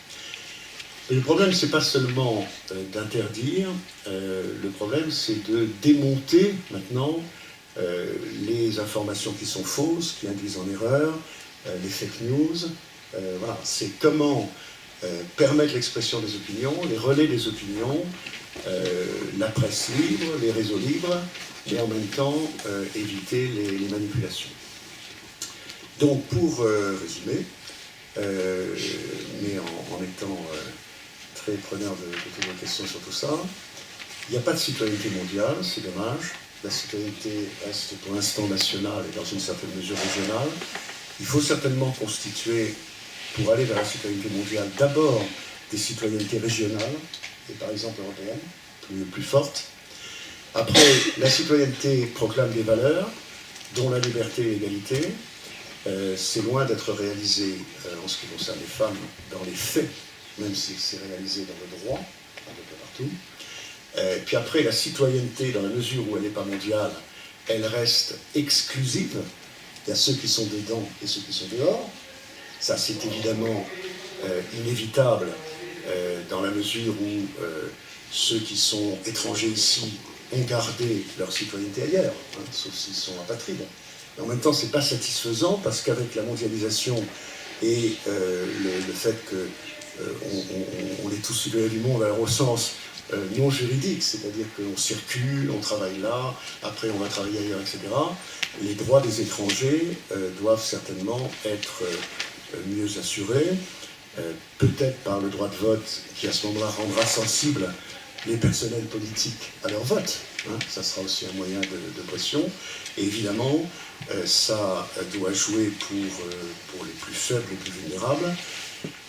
Speaker 13: Et le problème, c'est pas seulement d'interdire, le problème c'est de démonter maintenant les informations qui sont fausses, qui induisent en erreur, les fake news. Voilà, c'est comment permettre l'expression des opinions, les relais des opinions, la presse libre, les réseaux libres, et en même temps éviter les manipulations. Donc pour résumer, mais en étant très preneur de toutes vos questions sur tout ça, il n'y a pas de citoyenneté mondiale, c'est dommage. La citoyenneté reste pour l'instant nationale et dans une certaine mesure régionale. Il faut certainement constituer, pour aller vers la citoyenneté mondiale, d'abord des citoyennetés régionales, et par exemple européennes, plus fortes. Après, la citoyenneté proclame des valeurs, dont la liberté et l'égalité. C'est loin d'être réalisé, en ce qui concerne les femmes, dans les faits, même si c'est réalisé dans le droit, un peu partout. Puis après, la citoyenneté, dans la mesure où elle n'est pas mondiale, elle reste exclusive. Il y a ceux qui sont dedans et ceux qui sont dehors. Ça, c'est évidemment inévitable dans la mesure où ceux qui sont étrangers ici ont gardé leur citoyenneté ailleurs, hein, sauf s'ils sont apatrides. Mais en même temps, ce n'est pas satisfaisant parce qu'avec la mondialisation et le fait qu'on est tous citoyens du monde, alors au sens non juridique, c'est-à-dire qu'on circule, on travaille là, après on va travailler ailleurs, etc. Les droits des étrangers doivent certainement être mieux assurés, peut-être par le droit de vote qui à ce moment-là rendra sensible les personnels politiques à leur vote. Hein, ça sera aussi un moyen de pression. Et évidemment, ça doit jouer pour les plus faibles, les plus vulnérables.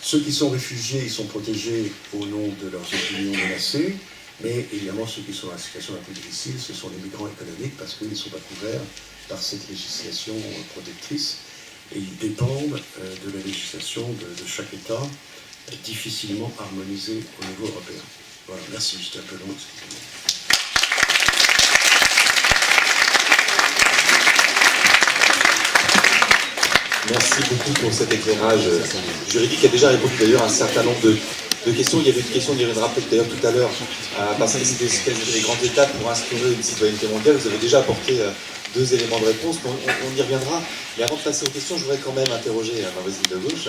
Speaker 13: Ceux qui sont réfugiés, ils sont protégés au nom de leurs opinions menacées, mais évidemment ceux qui sont dans la situation la plus difficile, ce sont les migrants économiques parce qu'ils ne sont pas couverts par cette législation protectrice et ils dépendent de la législation de chaque État, difficilement harmonisée au niveau européen. Voilà, merci, j'étais un peu long, excusez-moi.
Speaker 4: Merci beaucoup pour cet éclairage juridique qui a déjà répondu d'ailleurs à un certain nombre deux questions. Il y avait une question, on y reviendra peut-être d'ailleurs tout à l'heure, parce que c'était les grandes étapes pour instaurer une citoyenneté mondiale. Vous avez déjà apporté deux éléments de réponse, mais on y reviendra. Mais avant de passer aux questions, je voudrais quand même interroger ma voisine de gauche,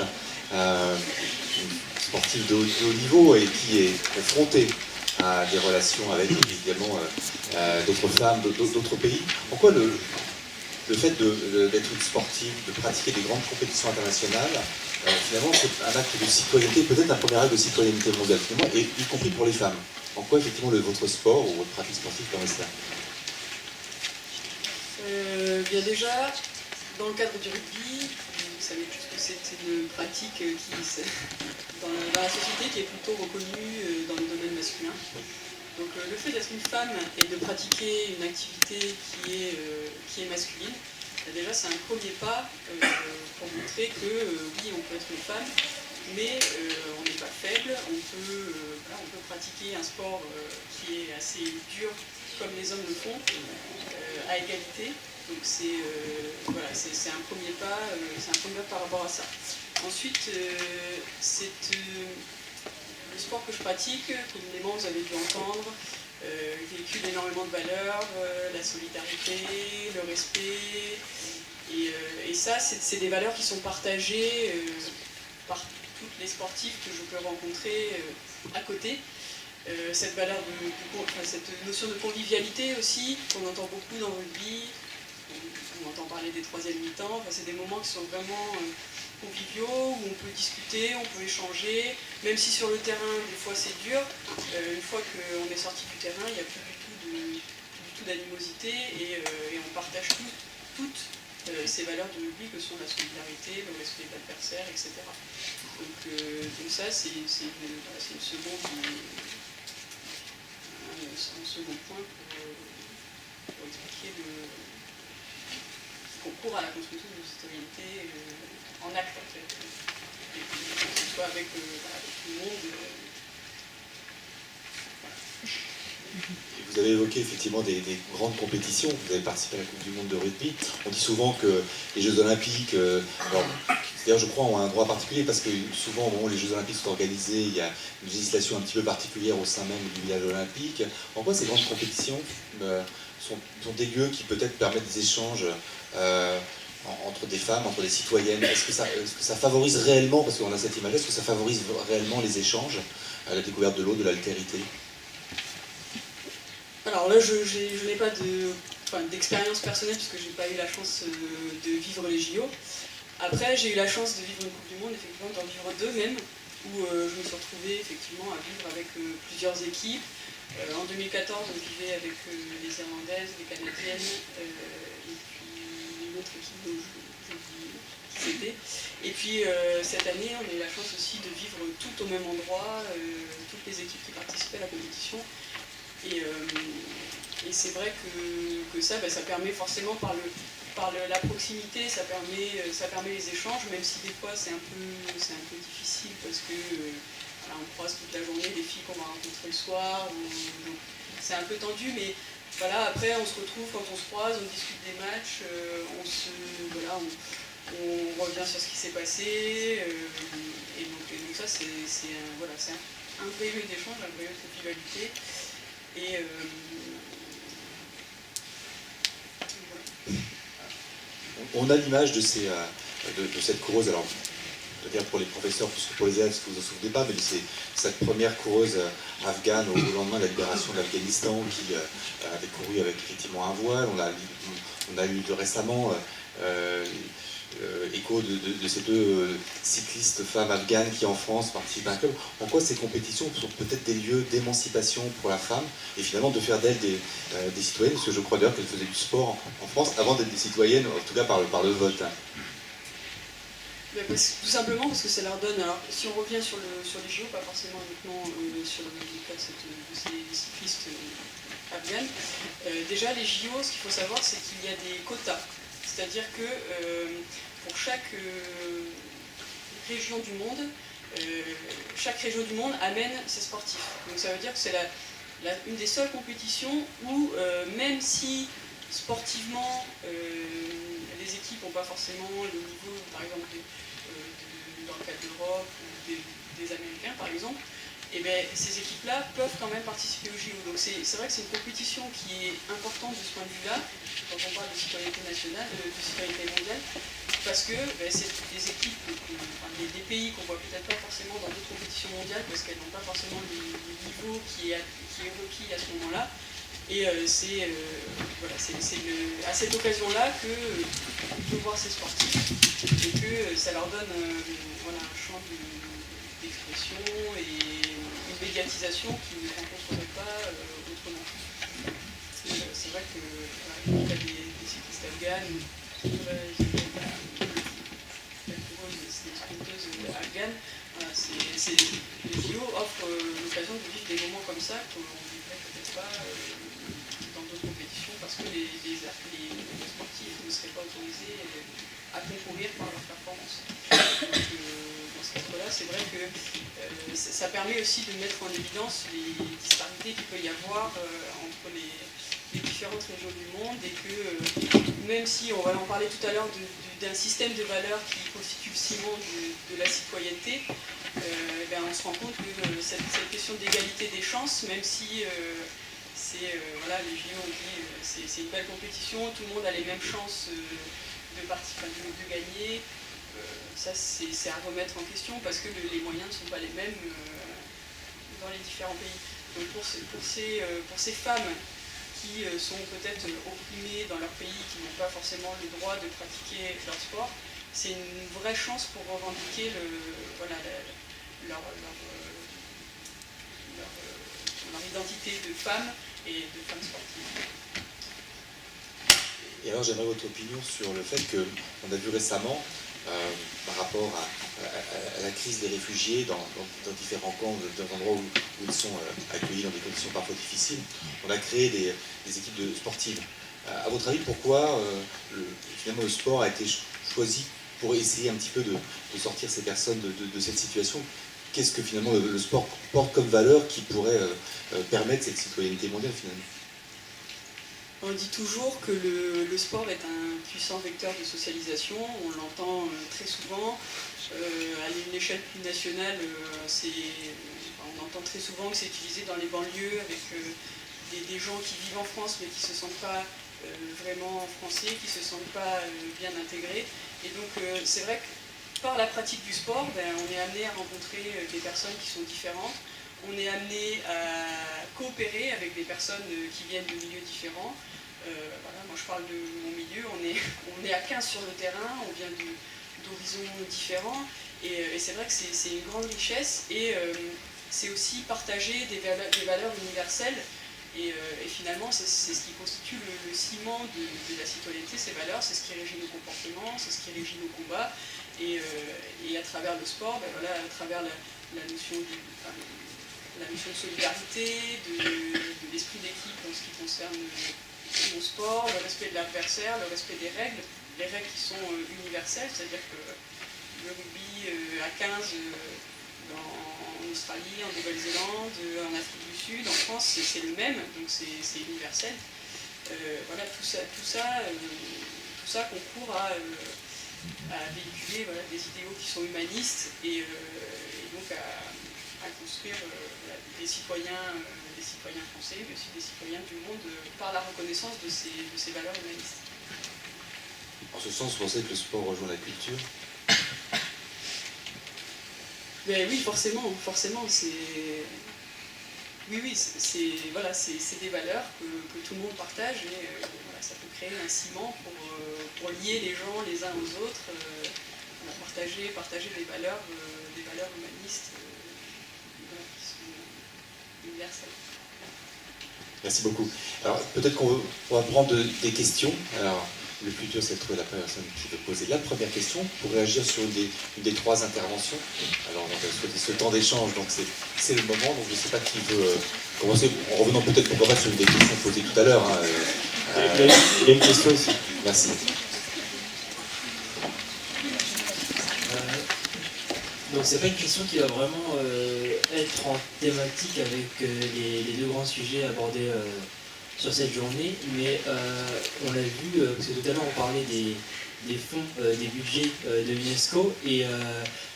Speaker 4: une sportive de haut niveau et qui est confrontée à des relations avec évidemment d'autres femmes, d'autres pays. En quoi le fait d'être une sportive, de pratiquer des grandes compétitions internationales, finalement c'est un acte de citoyenneté, peut-être un premier acte de citoyenneté mondiale, finalement, et y compris pour les femmes. En quoi effectivement votre sport ou votre pratique sportive permet cela?
Speaker 14: Bien déjà, dans le cadre du rugby, vous savez tous que c'est une pratique qui, dans la société qui est plutôt reconnue dans le domaine masculin. Donc le fait d'être une femme et de pratiquer une activité qui est masculine, déjà c'est un premier pas pour montrer que oui, on peut être une femme, mais on n'est pas faible, on peut pratiquer un sport qui est assez dur comme les hommes le font, à égalité. Donc c'est un premier pas, par rapport à ça. Ensuite, le sport que je pratique, communément vous avez dû entendre, véhicule énormément de valeurs, la solidarité, le respect, et ça c'est des valeurs qui sont partagées par toutes les sportifs que je peux rencontrer à côté. Cette valeur cette notion de convivialité aussi, qu'on entend beaucoup dans le rugby, on entend parler des troisièmes mi-temps, c'est des moments qui sont vraiment conviviaux, où on peut discuter, on peut échanger, même si sur le terrain des fois c'est dur, une fois qu'on est sorti du terrain, il n'y a plus du tout d'animosité et on partage toutes ces valeurs de rugby que sont la solidarité, le respect de l'adversaire, etc. Donc ça c'est une seconde... un second point pour expliquer le concours à la construction de citoyenneté en acte, en fait. Et que ce soit avec tout le monde.
Speaker 4: Vous avez évoqué effectivement des grandes compétitions, vous avez participé à la Coupe du Monde de rugby. On dit souvent que les Jeux Olympiques, d'ailleurs je crois ont un droit particulier parce que souvent au moment où les Jeux Olympiques sont organisés, il y a une législation un petit peu particulière au sein même du village olympique. En quoi ces grandes compétitions sont des lieux qui peut-être permettent des échanges entre des femmes, entre des citoyennes? Est-ce que ça favorise réellement, parce qu'on a cette image, est-ce que ça favorise réellement les échanges, la découverte de l'autre, de l'altérité?
Speaker 14: Alors là, je n'ai pas d'expérience personnelle puisque je n'ai pas eu la chance de vivre les JO. Après, j'ai eu la chance de vivre une Coupe du Monde, effectivement, d'en vivre deux même, où je me suis retrouvée effectivement à vivre avec plusieurs équipes. En 2014, on vivait avec les Irlandaises, les Canadiennes, et puis une autre équipe dont je dis qui c'était. Et puis cette année, on a eu la chance aussi de vivre tout au même endroit, toutes les équipes qui participaient à la compétition. Et c'est vrai que ça permet forcément par la proximité, ça permet les échanges, même si des fois c'est un peu difficile parce que on croise toute la journée des filles qu'on va rencontrer le soir, c'est un peu tendu, mais voilà, après on se retrouve quand on se croise, on discute des matchs, on revient sur ce qui s'est passé, et donc ça c'est un vrai lieu d'échange, un vrai lieu de convivialité. Et
Speaker 4: on a l'image de cette coureuse, alors peut-être pour les professeurs plus que pour les élèves, parce que vous ne vous en souvenez pas, mais c'est cette première coureuse afghane au lendemain de la libération de l'Afghanistan qui avait couru avec effectivement un voile. On a eu récemment écho de ces deux cyclistes femmes afghanes qui en France participent à un club. En quoi ces compétitions sont peut-être des lieux d'émancipation pour la femme et finalement de faire d'elles des citoyennes, parce que je crois d'ailleurs qu'elles faisaient du sport en France avant d'être des citoyennes, en tout cas par le vote.
Speaker 14: Tout simplement parce que ça leur donne, alors si on revient sur les JO, pas forcément uniquement sur le cas de ces cyclistes afghanes, déjà les JO, ce qu'il faut savoir c'est qu'il y a des quotas, c'est-à-dire que pour chaque région du monde, amène ses sportifs. Donc ça veut dire que c'est une des seules compétitions où même si sportivement les équipes n'ont pas forcément le niveau, par exemple, dans le cas de l'Europe ou des Américains, par exemple, et bien ces équipes-là peuvent quand même participer aux JO. Donc c'est vrai que c'est une compétition qui est importante de ce point de vue-là, quand on parle de citoyenneté nationale, de citoyenneté mondiale, parce que c'est des équipes, des pays qu'on voit peut-être pas forcément dans d'autres compétitions mondiales, parce qu'elles n'ont pas forcément le niveau qui est requis à ce moment-là. Et c'est à cette occasion-là qu'on peut voir ces sportifs et que ça leur donne un champ d'expression et une médiatisation qu'ils ne rencontreraient pas autrement. C'est vrai que il y a des cyclistes afghanes, des sprinteuses afghanes, les JO offrent l'occasion de vivre des moments comme ça qu'on ne vivrait peut-être pas dans d'autres compétitions parce que les sportifs ne seraient pas autorisés à concourir par leur performance. Donc, dans ce cadre-là, c'est vrai que ça permet aussi de mettre en évidence les disparités qu'il peut y avoir entre les différentes régions du monde et que même si on va en parler tout à l'heure d'un système de valeurs qui constitue le ciment de la citoyenneté, on se rend compte que cette question d'égalité des chances, même si les JO ont dit c'est une belle compétition, tout le monde a les mêmes chances de gagner, ça c'est à remettre en question parce que les moyens ne sont pas les mêmes dans les différents pays. Donc pour ces femmes qui sont peut-être opprimées dans leur pays, qui n'ont pas forcément le droit de pratiquer leur sport, c'est une vraie chance pour revendiquer leur identité de femme et de femme sportive.
Speaker 4: Et alors j'aimerais votre opinion sur le fait qu'on a vu récemment, par rapport à la crise des réfugiés dans différents camps, dans endroits où ils sont accueillis dans des conditions parfois difficiles, on a créé des équipes sportives. À votre avis, pourquoi finalement le sport a été choisi pour essayer un petit peu de sortir ces personnes de cette situation? Qu'est-ce que finalement le sport porte comme valeur qui pourrait permettre cette citoyenneté mondiale finalement?
Speaker 14: On dit toujours que le sport est un puissant vecteur de socialisation, on l'entend très souvent. À une échelle plus nationale, on entend très souvent que c'est utilisé dans les banlieues avec des gens qui vivent en France mais qui ne se sentent pas vraiment français, qui ne se sentent pas bien intégrés. Et donc c'est vrai que par la pratique du sport, on est amené à rencontrer des personnes qui sont différentes. On est amené à coopérer avec des personnes qui viennent de milieux différents. Moi je parle de mon milieu, on est à 15 sur le terrain, on vient d'horizons différents et c'est vrai que c'est une grande richesse et c'est aussi partager des valeurs universelles et finalement c'est ce qui constitue le ciment de la citoyenneté, ces valeurs, c'est ce qui régit nos comportements, c'est ce qui régit nos combats et à travers le sport, à travers la notion de solidarité, de l'esprit d'équipe en ce qui concerne mon sport, le respect de l'adversaire, le respect des règles qui sont universelles, c'est-à-dire que le rugby à 15 en Australie, en Nouvelle-Zélande, en Afrique du Sud, en France, c'est le même, donc c'est universel. Tout ça concourt à véhiculer des idéaux qui sont humanistes et donc à construire des citoyens français, mais aussi des citoyens du monde par la reconnaissance de ces valeurs humanistes.
Speaker 4: En ce sens, vous pensez que le sport rejoint la culture?
Speaker 14: Oui, forcément, c'est... Oui, c'est des valeurs que tout le monde partage et ça peut créer un ciment pour lier les gens les uns aux autres, partager des valeurs humanistes qui sont universelles.
Speaker 4: Merci beaucoup. Alors peut-être qu'on va prendre des questions. Alors le plus dur c'est de trouver la personne qui veut poser la première question pour réagir sur une des trois interventions. Alors on va souhaiter ce temps d'échange, donc c'est le moment. Donc je ne sais pas qui veut commencer, en revenant peut-être pourquoi pas sur une des questions posées tout à l'heure.
Speaker 15: Il y a une question ici.
Speaker 4: Merci.
Speaker 5: Donc c'est pas une question qui va vraiment être en thématique avec les deux grands sujets abordés sur cette journée, mais on l'a vu, parce que tout à l'heure on parlait des fonds, des budgets de l'UNESCO, et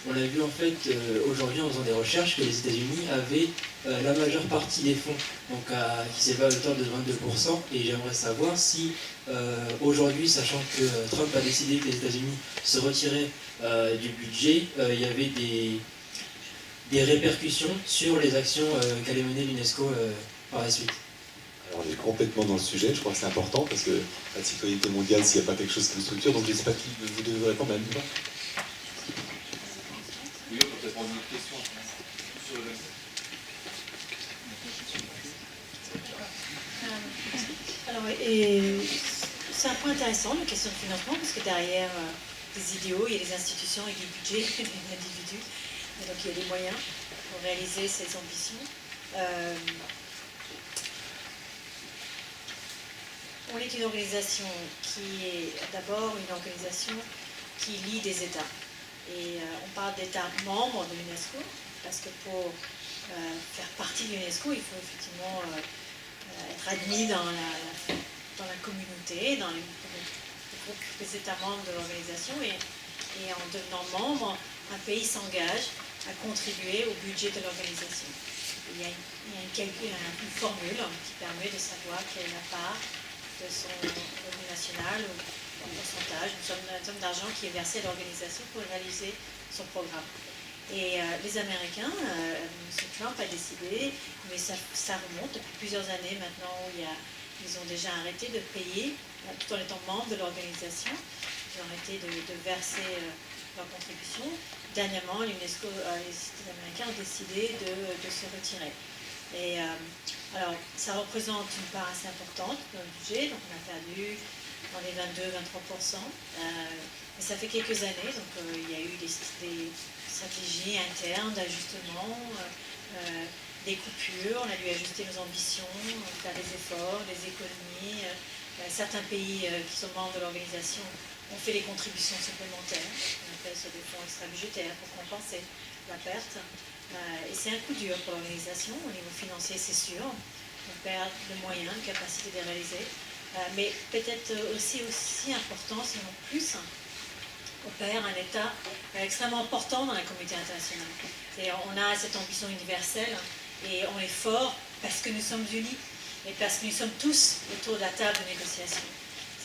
Speaker 5: on a vu en fait aujourd'hui en faisant des recherches que les États-Unis avaient la majeure partie des fonds, donc qui s'élève à hauteur de 22%, et j'aimerais savoir si aujourd'hui, sachant que Trump a décidé que les États-Unis se retiraient du budget, il y avait des répercussions sur les actions qu'allait mener l'UNESCO par la suite.
Speaker 4: Alors on est complètement dans le sujet, je crois que c'est important, parce que la citoyenneté mondiale, s'il n'y a pas quelque chose qui nous structure, donc je ne sais pas qui vous devez répondre, même pas.
Speaker 16: Oui, on peut peut-être prendre une autre question. Sur le...
Speaker 12: Alors, et c'est un point intéressant, la question de financement, parce que derrière des idéaux, il y a des institutions et des budgets, des individus. Et donc il y a des moyens pour réaliser ces ambitions. On est une organisation qui est d'abord une organisation qui lie des États. Et on parle d'États membres de l'UNESCO, parce que pour faire partie de l'UNESCO, il faut effectivement être admis dans la communauté, dans les groupes des États membres de l'organisation. Et en devenant membre, un pays s'engage à contribuer au budget de l'organisation. Il y a une formule qui permet de savoir quelle est la part de son revenu national ou en pourcentage, une somme d'argent qui est versée à l'organisation pour réaliser son programme. Et les Américains, M. Trump a décidé, mais ça remonte depuis plusieurs années maintenant, où ils ont déjà arrêté de payer, tout en étant membres de l'organisation, ils ont arrêté de verser leur contribution. Dernièrement, l'UNESCO, les Américains ont décidé de se retirer. Et alors, ça représente une part assez importante dans le budget, donc on a perdu dans les 22-23%. Mais ça fait quelques années, donc il y a eu des stratégies internes d'ajustement, des coupures, on a dû ajuster nos ambitions, faire des efforts, des économies. Certains pays qui sont membres de l'organisation ont fait des contributions supplémentaires, on appelle ça des fonds extra-budgétaires pour compenser la perte. Et c'est un coup dur pour l'organisation, au niveau financier c'est sûr, on perd de moyens, de capacité de réaliser, mais peut-être aussi important, sinon plus, on perd un État extrêmement important dans la communauté internationale. On a cette ambition universelle et on est fort parce que nous sommes unis et parce que nous sommes tous autour de la table de négociation.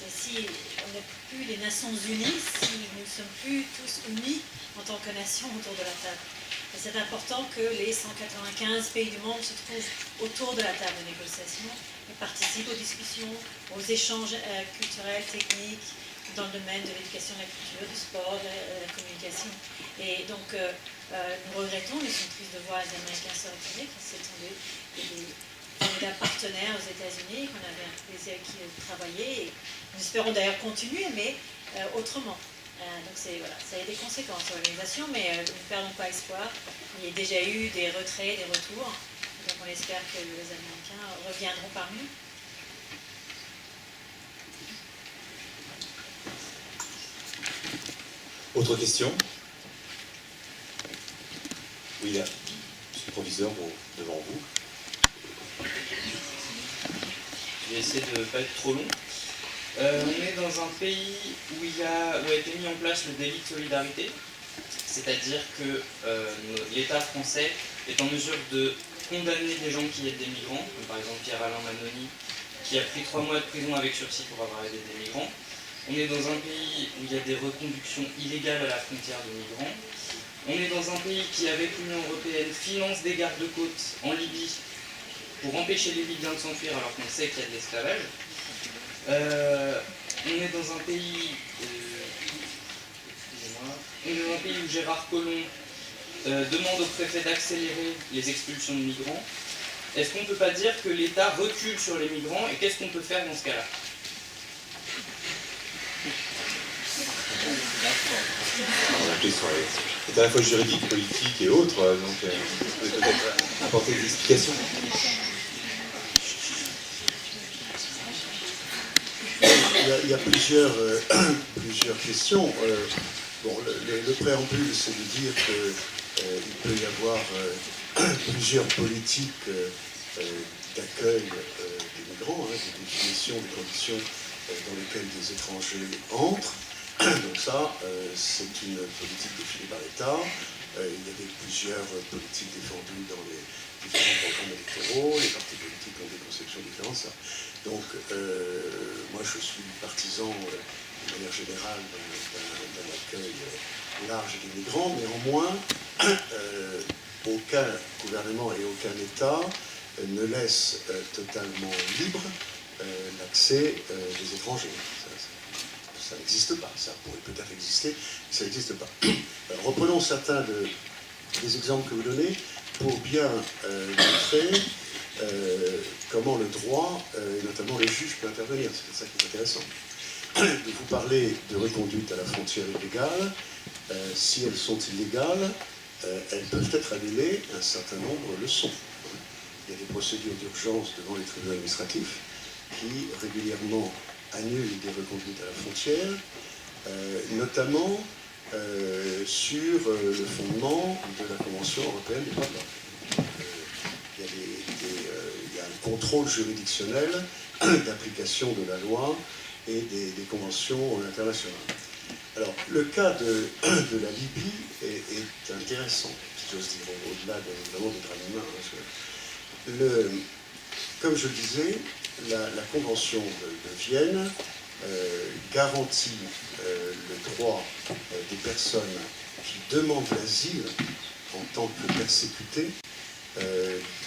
Speaker 12: Si on n'est plus les Nations Unies, si nous ne sommes plus tous unis en tant que nation autour de la table. Et c'est important que les 195 pays du monde se trouvent autour de la table de négociation et participent aux discussions, aux échanges culturels, techniques, dans le domaine de l'éducation, de la culture, du sport, de la communication. Et donc, nous regrettons, nous sommes tristes de voir les Américains se retirer, qui s'étendaient des partenaires aux États-Unis, qu'on avait un plaisir avec qui travailler. Et nous espérons d'ailleurs continuer, mais autrement. Donc voilà, ça a des conséquences sur l'organisation, mais ne perdons pas espoir. Il y a déjà eu des retraits, des retours. Donc on espère que les Américains reviendront parmi nous.
Speaker 4: Autre question? Oui, là, monsieur le proviseur, devant vous.
Speaker 17: Je vais essayer de ne pas être trop long. On est dans un pays où a été mis en place le délit de solidarité, c'est-à-dire que l'État français est en mesure de condamner des gens qui aident des migrants, comme par exemple Pierre-Alain Manoni, qui a pris 3 mois de prison avec sursis pour avoir aidé des migrants. On est dans un pays où il y a des reconductions illégales à la frontière de migrants. On est dans un pays qui, avec l'Union européenne, finance des gardes-côtes en Libye pour empêcher les Libyens de s'enfuir alors qu'on sait qu'il y a de l'esclavage. On est dans un pays où Gérard Collomb demande au préfet d'accélérer les expulsions de migrants. Est-ce qu'on ne peut pas dire que l'État recule sur les migrants et qu'est-ce qu'on peut faire dans ce cas-là?
Speaker 4: C'est à la fois juridique, politique et autres, donc vous pouvez peut-être apporter des explications.
Speaker 13: Il y a plusieurs questions. Bon, le préambule, c'est de dire qu'il peut y avoir plusieurs politiques l'accueil des migrants, des définitions des conditions dans lesquelles des étrangers entrent. Donc ça, c'est une politique définie par l'État. Il y avait plusieurs politiques défendues dans les différents programmes électoraux, les partis politiques ont des conceptions différentes. Ça. Donc, moi, je suis partisan, de manière générale, d'un accueil large des migrants. Néanmoins, aucun gouvernement et aucun État ne laisse totalement libre l'accès des étrangers. Ça n'existe pas. Ça pourrait peut-être exister, mais ça n'existe pas. Alors, reprenons certains des exemples que vous donnez pour bien montrer comment le droit, et notamment les juges, peut intervenir. C'est ça qui est intéressant. Vous parlez de reconduite à la frontière illégale. Si elles sont illégales, elles peuvent être annulées, un certain nombre le sont. Il y a des procédures d'urgence devant les tribunaux administratifs qui régulièrement annulent des reconduites à la frontière, notamment sur le fondement de la Convention européenne des droits de l'homme. Il y a un contrôle juridictionnel d'application de la loi et des conventions internationales. Alors, le cas de la Libye est intéressant, si j'ose dire, au-delà évidemment des drames humains. Comme je le disais, la Convention de Vienne garantit le droit des personnes qui demandent l'asile en tant que persécutées,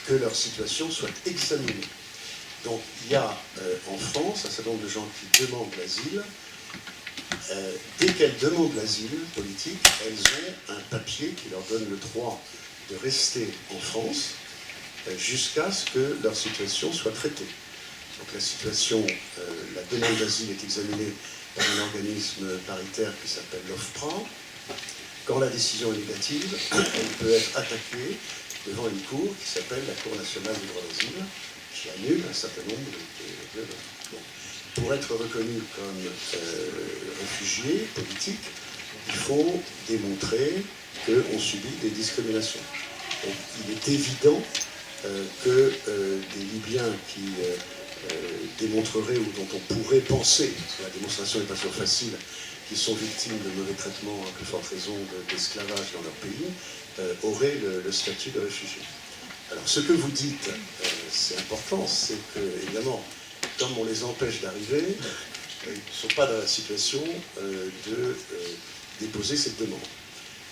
Speaker 13: que leur situation soit examinée. Donc il y a en France un certain nombre de gens qui demandent l'asile. Dès qu'elles demandent l'asile politique, elles ont un papier qui leur donne le droit de rester en France jusqu'à ce que leur situation soit traitée. Donc la situation, la demande d'asile est examinée par un organisme paritaire qui s'appelle l'OFPRA. Quand la décision est négative, elle peut être attaquée devant une cour qui s'appelle la Cour nationale du droit d'asile, qui annule un certain nombre de donc, pour être reconnu comme réfugié politique, il faut démontrer qu'on subit des discriminations. Donc, il est évident que des Libyens qui démontreraient ou dont on pourrait penser, parce que la démonstration n'est pas toujours facile, qu'ils sont victimes de mauvais traitements à plus forte raison d'esclavage dans leur pays, auraient le statut de réfugié. Alors ce que vous dites, c'est important, c'est que, évidemment, comme on les empêche d'arriver, ils ne sont pas dans la situation de déposer cette demande.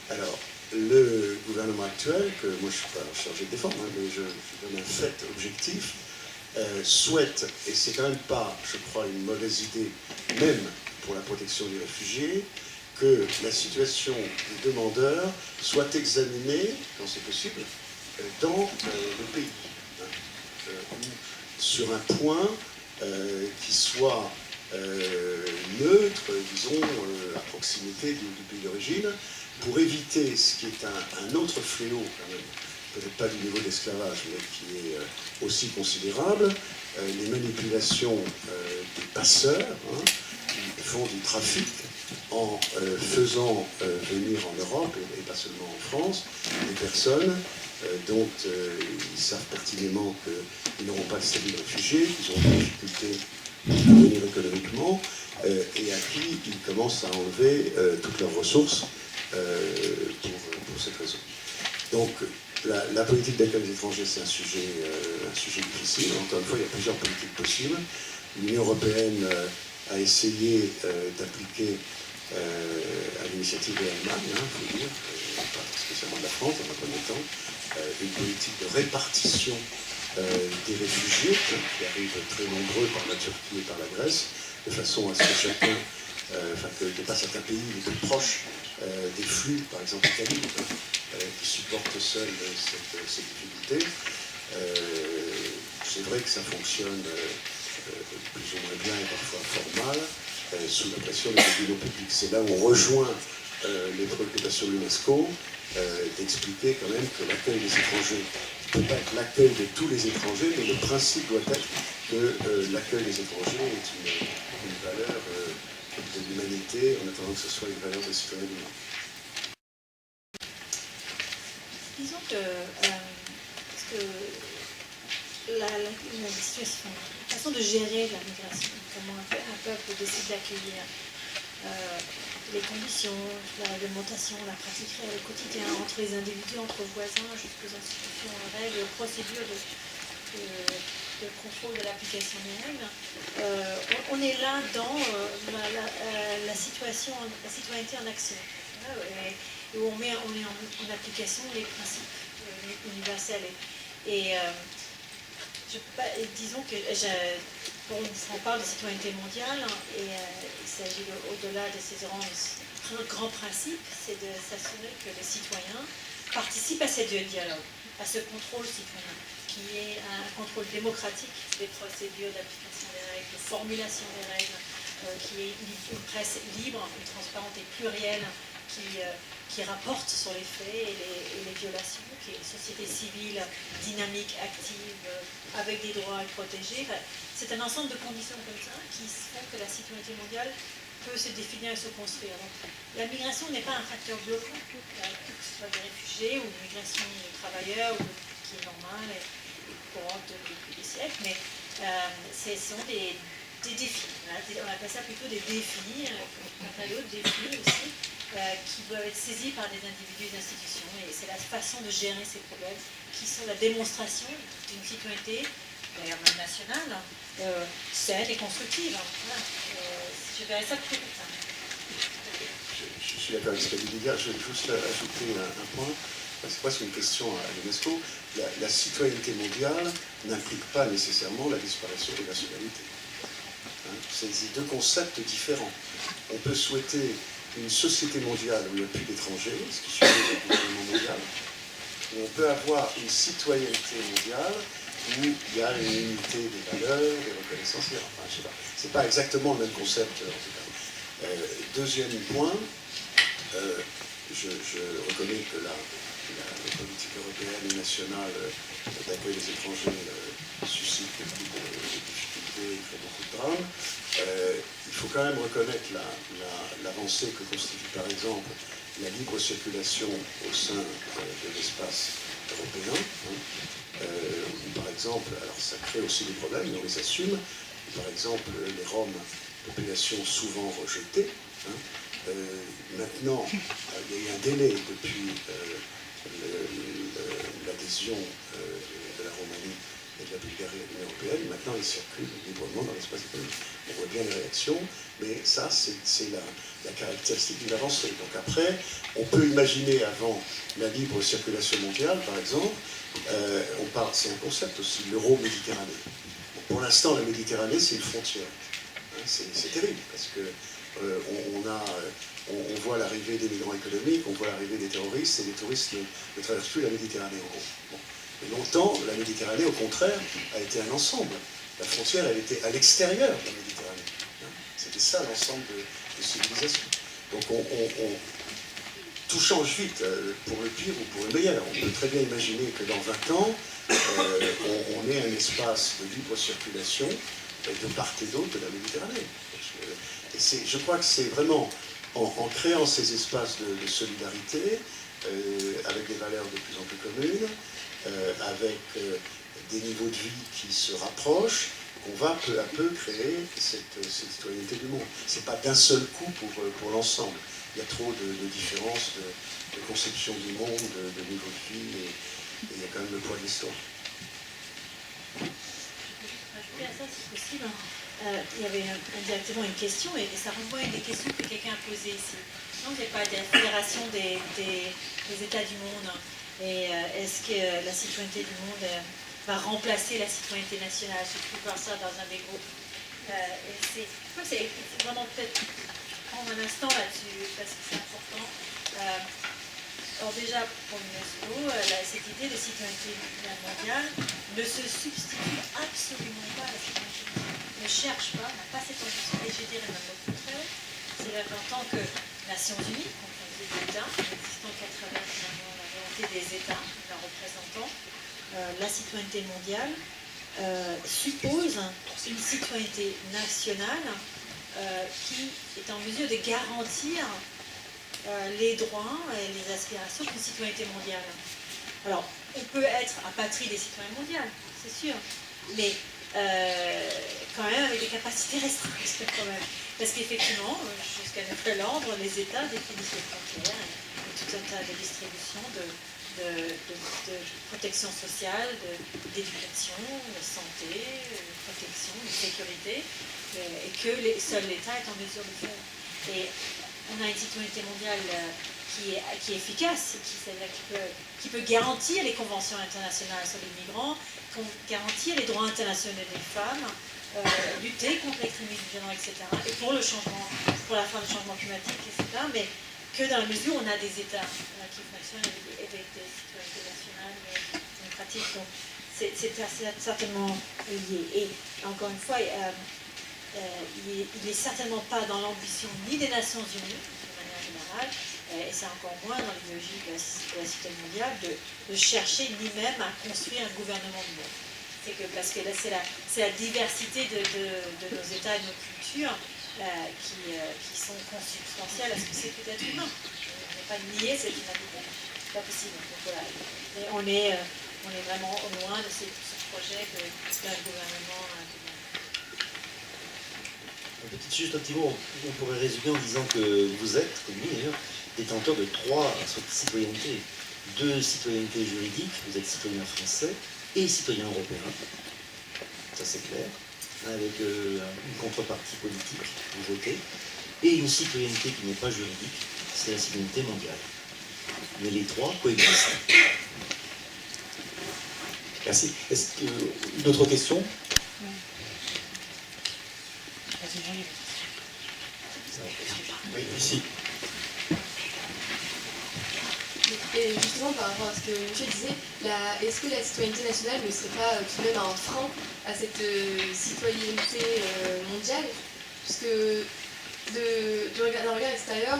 Speaker 13: Alors, le gouvernement actuel, que moi je ne suis pas chargé de défendre, mais je donne un fait objectif, souhaite, et c'est quand même pas, je crois, une mauvaise idée, même pour la protection des réfugiés, que la situation des demandeurs soit examinée, quand c'est possible, dans le pays, sur un point qui soit neutre, disons, à proximité du pays d'origine, pour éviter ce qui est un autre fléau, quand même, peut-être pas du niveau d'esclavage, mais qui est aussi considérable, les manipulations des passeurs, qui font du trafic en faisant venir en Europe, et pas seulement en France, des personnes dont ils savent pertinemment qu'ils n'auront pas le statut de réfugiés, qu'ils auront des difficultés à venir économiquement, et à qui ils commencent à enlever toutes leurs ressources pour cette raison. Donc, la politique d'accueil des étrangers, c'est un sujet difficile. Encore une fois, il y a plusieurs politiques possibles. L'Union européenne a essayé d'appliquer, à l'initiative de l'Allemagne, il faut dire, pas spécialement de la France dans un premier temps, une politique de répartition des réfugiés qui arrivent très nombreux par la Turquie et par la Grèce, de façon à ce que chacun, que pas certains pays les plus proches des flux, par exemple l'Italie, qui supportent seuls cette difficulté. C'est vrai que ça fonctionne plus ou moins bien et parfois fort mal, sous la pression des tribunaux publics. C'est là où on rejoint les préoccupations de l'UNESCO, d'expliquer quand même que l'accueil des étrangers ne peut pas être l'accueil de tous les étrangers, mais le principe doit être que l'accueil des étrangers est une valeur de l'humanité, en attendant que ce soit une valeur de citoyenneté.
Speaker 12: Disons que, parce que la situation, la façon de gérer la migration, comment un peuple décide d'accueillir, les conditions, la réglementation, la pratique réelle au quotidien, entre les individus, entre voisins, jusqu'aux institutions, règles, procédures de contrôle de l'application des règles. On est là dans la citoyenneté en action, et où on met en application les principes universels. Et disons que on parle de citoyenneté mondiale, et il s'agit au-delà de ces grands principes, c'est de s'assurer que les citoyens participent à ce dialogue, à ce contrôle citoyen, qui est un contrôle démocratique des procédures d'application des règles, de formulation des règles, qui est une presse libre, transparente et plurielle, qui rapporte sur les faits et les violations, qui est une société civile dynamique, active, avec des droits protégés. Enfin, c'est un ensemble de conditions comme ça qui font que la citoyenneté mondiale peut se définir et se construire. Donc, la migration n'est pas un facteur bloquant, que ce soit des réfugiés ou une migration de travailleurs, qui est normale et courante depuis des siècles, mais ce sont des défis. On appelle ça plutôt des défis, un tas d'autres défis aussi, qui doivent être saisis par des individus et des institutions. Et c'est la façon de gérer ces problèmes qui sont la démonstration d'une citoyenneté, d'ailleurs même nationale, saine et constructive. Voilà. Je verrais ça plutôt comme ça.
Speaker 13: Je suis d'accord avec ce qu'a dit Lydia. Je vais juste ajouter un point. C'est presque une question à l'UNESCO. La citoyenneté mondiale n'implique pas nécessairement la disparition des nationalités. C'est deux concepts différents. On peut souhaiter une société mondiale où il n'y a plus d'étrangers, ce qui suppose un gouvernement mondial. Et on peut avoir une citoyenneté mondiale où il y a une unité des valeurs, des reconnaissances. Enfin, je sais pas. C'est pas exactement le même concept en tout cas. Deuxième point, je reconnais que la politique européenne et nationale d'accueil des étrangers suscite beaucoup de difficultés, il fait beaucoup de drames. Il faut quand même reconnaître l'avancée que constitue par exemple la libre circulation au sein de l'espace européen. Par exemple, alors ça crée aussi des problèmes, mais on les assume. Par exemple, les Roms, population souvent rejetée. Maintenant, il y a eu un délai depuis l'adhésion de la Roumanie et de la Bulgarie à l'Union européenne. Maintenant, ils circulent librement dans l'espace économique. On voit bien les réactions, mais ça, c'est la caractéristique d'une avancée. Donc après, on peut imaginer avant la libre circulation mondiale, par exemple, c'est un concept aussi, l'euro-méditerranée. Bon, pour l'instant, la Méditerranée, c'est une frontière. C'est terrible, parce que on voit l'arrivée des migrants économiques, on voit l'arrivée des terroristes, et les touristes ne traversent plus la Méditerranée en gros. Bon. Et longtemps, la Méditerranée, au contraire, a été un ensemble. La frontière, elle était à l'extérieur de la Méditerranée. C'était ça l'ensemble de civilisation. Donc tout change vite, pour le pire ou pour le meilleur. On peut très bien imaginer que dans 20 ans, on ait un espace de libre circulation de part et d'autre de la Méditerranée. Je crois que c'est vraiment en créant ces espaces de solidarité, avec des valeurs de plus en plus communes, avec des niveaux de vie qui se rapprochent, qu'on va peu à peu créer cette citoyenneté du monde. Ce n'est pas d'un seul coup pour l'ensemble. Il y a trop de différences de conception du monde, de niveau de vie, et il y a quand même le poids de l'histoire.
Speaker 12: Ajouter à ça, si possible, il y avait indirectement une question, et ça renvoie à une des questions que quelqu'un a posées ici. Donc, il n'y a pas de la fédération des États du monde, et est-ce que la citoyenneté du monde va remplacer la citoyenneté nationale? J'ai pu voir ça dans un des groupes. C'est vraiment peut-être prendre un instant là-dessus, parce que c'est important. Alors déjà, pour l'UNESCO, cette idée de citoyenneté mondiale ne se substitue absolument pas à la citoyenneté mondiale. Ne cherche pas, n'a pas cette ambition, et je dirais même au contraire. C'est-à-dire qu'en tant que Nations Unies, composée d'États, n'existant qu'à travers finalement la volonté des États, leurs représentants, la citoyenneté mondiale suppose une citoyenneté nationale qui est en mesure de garantir les droits et les aspirations d'une citoyenneté mondiale. Alors, on peut être apatride et citoyen mondial, c'est sûr, mais quand même avec des capacités restreintes quand même. Parce qu'effectivement, jusqu'à nouvel ordre, les États définissent les frontières et tout un tas de distributions de protection sociale, d'éducation, de santé, de protection, de sécurité, et que seul l'État est en mesure de faire. Et on a une citoyenneté mondiale qui est efficace, qui peut garantir les conventions internationales sur les migrants, garantir les droits internationaux des femmes, lutter contre l'extrémisme violent, etc. Et pour le changement, pour la fin du changement climatique, etc. Mais que dans la mesure où on a des États qui fonctionnent avec des citoyennetés nationales démocratiques. Donc c'est certainement lié. Et encore une fois, il n'est certainement pas dans l'ambition ni des Nations Unies, de manière générale, et c'est encore moins dans l'idéologie de la cité mondiale, de chercher ni même à construire un gouvernement du monde. C'est que parce que là, c'est la diversité de nos États et de nos cultures qui sont consubstantielles à ce que c'est peut-être humain. On n'est pas nié cette humanité. C'est pas possible. Donc, voilà. Et on est vraiment au loin de ce projet d'un gouvernement.
Speaker 2: Juste un petit mot, on pourrait résumer en disant que vous êtes, comme nous d'ailleurs, détenteur de 3 citoyennetés. 2 citoyennetés juridiques, vous êtes citoyen français et citoyen européen, ça c'est clair, avec une contrepartie politique, vous votez, et une citoyenneté qui n'est pas juridique, c'est la citoyenneté mondiale. Mais les 3 coexistent.
Speaker 4: Merci. Est-ce que une autre question? Oui, ici.
Speaker 6: Et justement, par rapport à ce que monsieur disait, est-ce que la citoyenneté nationale ne serait pas tout de même un frein à cette citoyenneté mondiale? Puisque d'un regard extérieur,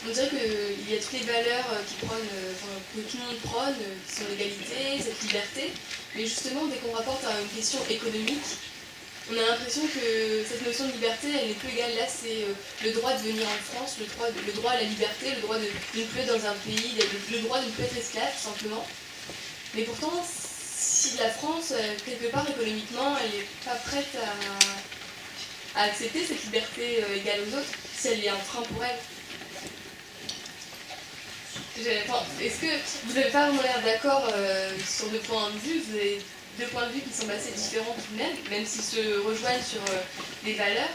Speaker 6: on dirait qu'il y a toutes les valeurs que tout le monde prône, qui sont l'égalité, cette liberté, mais justement, dès qu'on rapporte à une question économique, on a l'impression que cette notion de liberté, elle n'est plus égale. Là, c'est le droit de venir en France, le droit à la liberté, le droit de ne plus être dans un pays, le droit de ne plus être esclave, tout simplement. Mais pourtant, si la France, quelque part économiquement, elle n'est pas prête à accepter cette liberté égale aux autres, si elle est un frein pour elle. Est-ce que vous n'avez pas vraiment l'air d'accord sur 2 points de vue? Vous avez 2 points de vue qui semblent assez différents tout de même s'ils se rejoignent sur des valeurs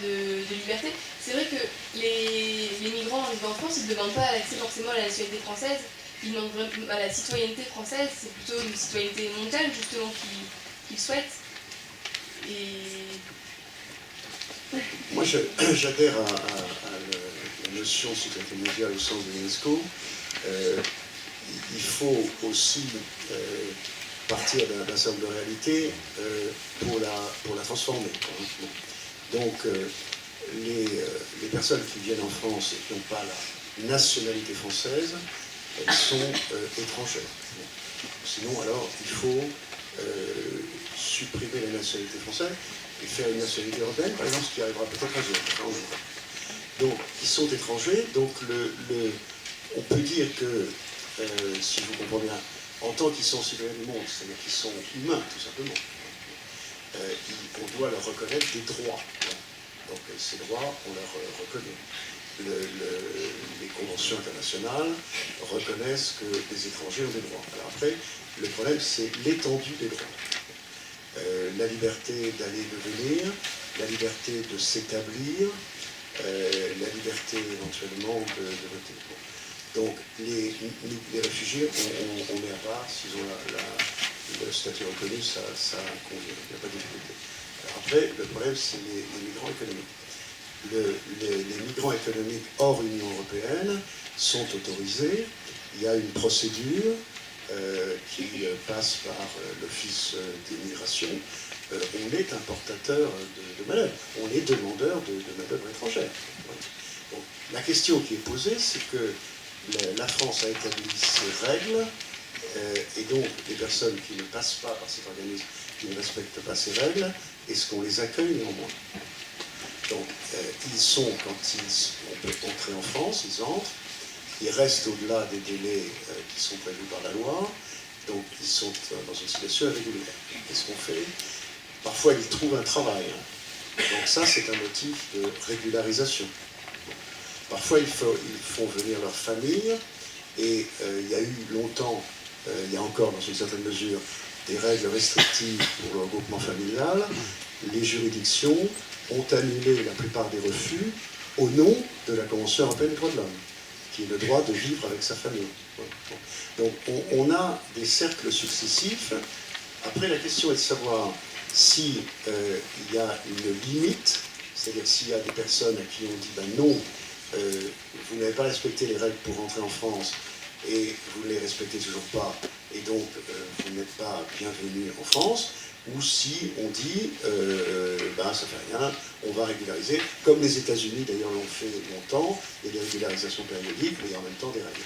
Speaker 6: de liberté. C'est vrai que les migrants arrivant en France, ils ne demandent pas l'accès forcément à la nationalité française, ils demandent à la citoyenneté française, c'est plutôt une citoyenneté mondiale justement qu'ils souhaitent.
Speaker 13: Moi j'adhère à la notion de citoyenneté mondiale au sens de l'UNESCO. Il faut aussi partir d'un certain nombre de réalités pour la transformer. Donc les personnes qui viennent en France et qui n'ont pas la nationalité française, elles sont étrangères. Sinon alors il faut supprimer la nationalité française et faire une nationalité européenne, par exemple, ce qui arrivera peut-être un jour. Donc ils sont étrangers, donc on peut dire que si je vous comprends bien, en tant qu'ils sont citoyens du monde, c'est-à-dire qu'ils sont humains, tout simplement, on doit leur reconnaître des droits. Donc ces droits, on leur reconnaît. Les conventions internationales reconnaissent que les étrangers ont des droits. Alors après, le problème, c'est l'étendue des droits. La liberté d'aller et de venir, la liberté de s'établir, la liberté éventuellement de voter. Donc les réfugiés, on met à part, s'ils ont le statut reconnu, ça convient, il n'y a pas de difficulté. Alors après, le problème, c'est les migrants économiques. Les migrants économiques hors Union européenne sont autorisés. Il y a une procédure qui passe par l'Office d'immigration. On est importateur de main-d'œuvre, on est demandeur de main-d'œuvre étrangère. Donc, la question qui est posée, c'est que la France a établi ses règles, et donc les personnes qui ne passent pas par cet organisme, qui ne respectent pas ces règles, est-ce qu'on les accueille néanmoins? Donc ils sont, quand on peut entrer en France, ils entrent, ils restent au-delà des délais qui sont prévus par la loi, donc ils sont dans une situation irrégulière. Qu'est-ce qu'on fait? Parfois ils trouvent un travail, donc ça c'est un motif de régularisation. Parfois ils font venir leur famille, et il y a eu longtemps, il y a encore dans une certaine mesure, des règles restrictives pour le regroupement familial. Les juridictions ont annulé la plupart des refus au nom de la Convention européenne des droits de l'homme, qui est le droit de vivre avec sa famille. Donc on a des cercles successifs. Après, la question est de savoir si il y a une limite, c'est-à-dire s'il y a des personnes à qui on dit ben non, vous n'avez pas respecté les règles pour rentrer en France et vous ne les respectez toujours pas, et donc vous n'êtes pas bienvenu en France, ou si on dit ben, ça fait rien, on va régulariser, comme les États-Unis d'ailleurs l'ont fait longtemps, il y a des régularisations périodiques, mais en même temps des règles.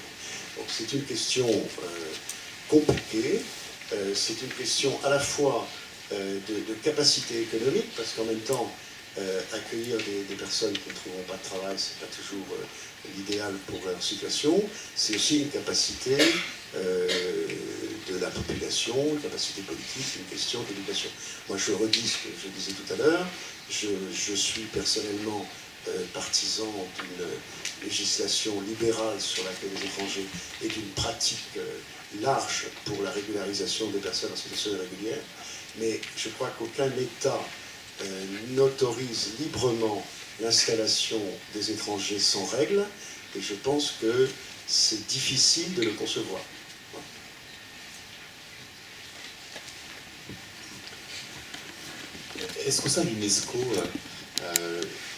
Speaker 13: Donc c'est une question compliquée, c'est une question à la fois de capacité économique, parce qu'en même temps, accueillir des personnes qui ne trouveront pas de travail, c'est pas toujours l'idéal pour leur situation. C'est aussi une capacité de la population, une capacité politique, une question d'éducation. Moi, je redis ce que je disais tout à l'heure. Je suis personnellement partisan d'une législation libérale sur l'accueil des étrangers et d'une pratique large pour la régularisation des personnes en situation irrégulière. Mais je crois qu'aucun État n'autorise librement l'installation des étrangers sans règles, et je pense que c'est difficile de le concevoir.
Speaker 4: Est-ce qu'au sein de l'UNESCO,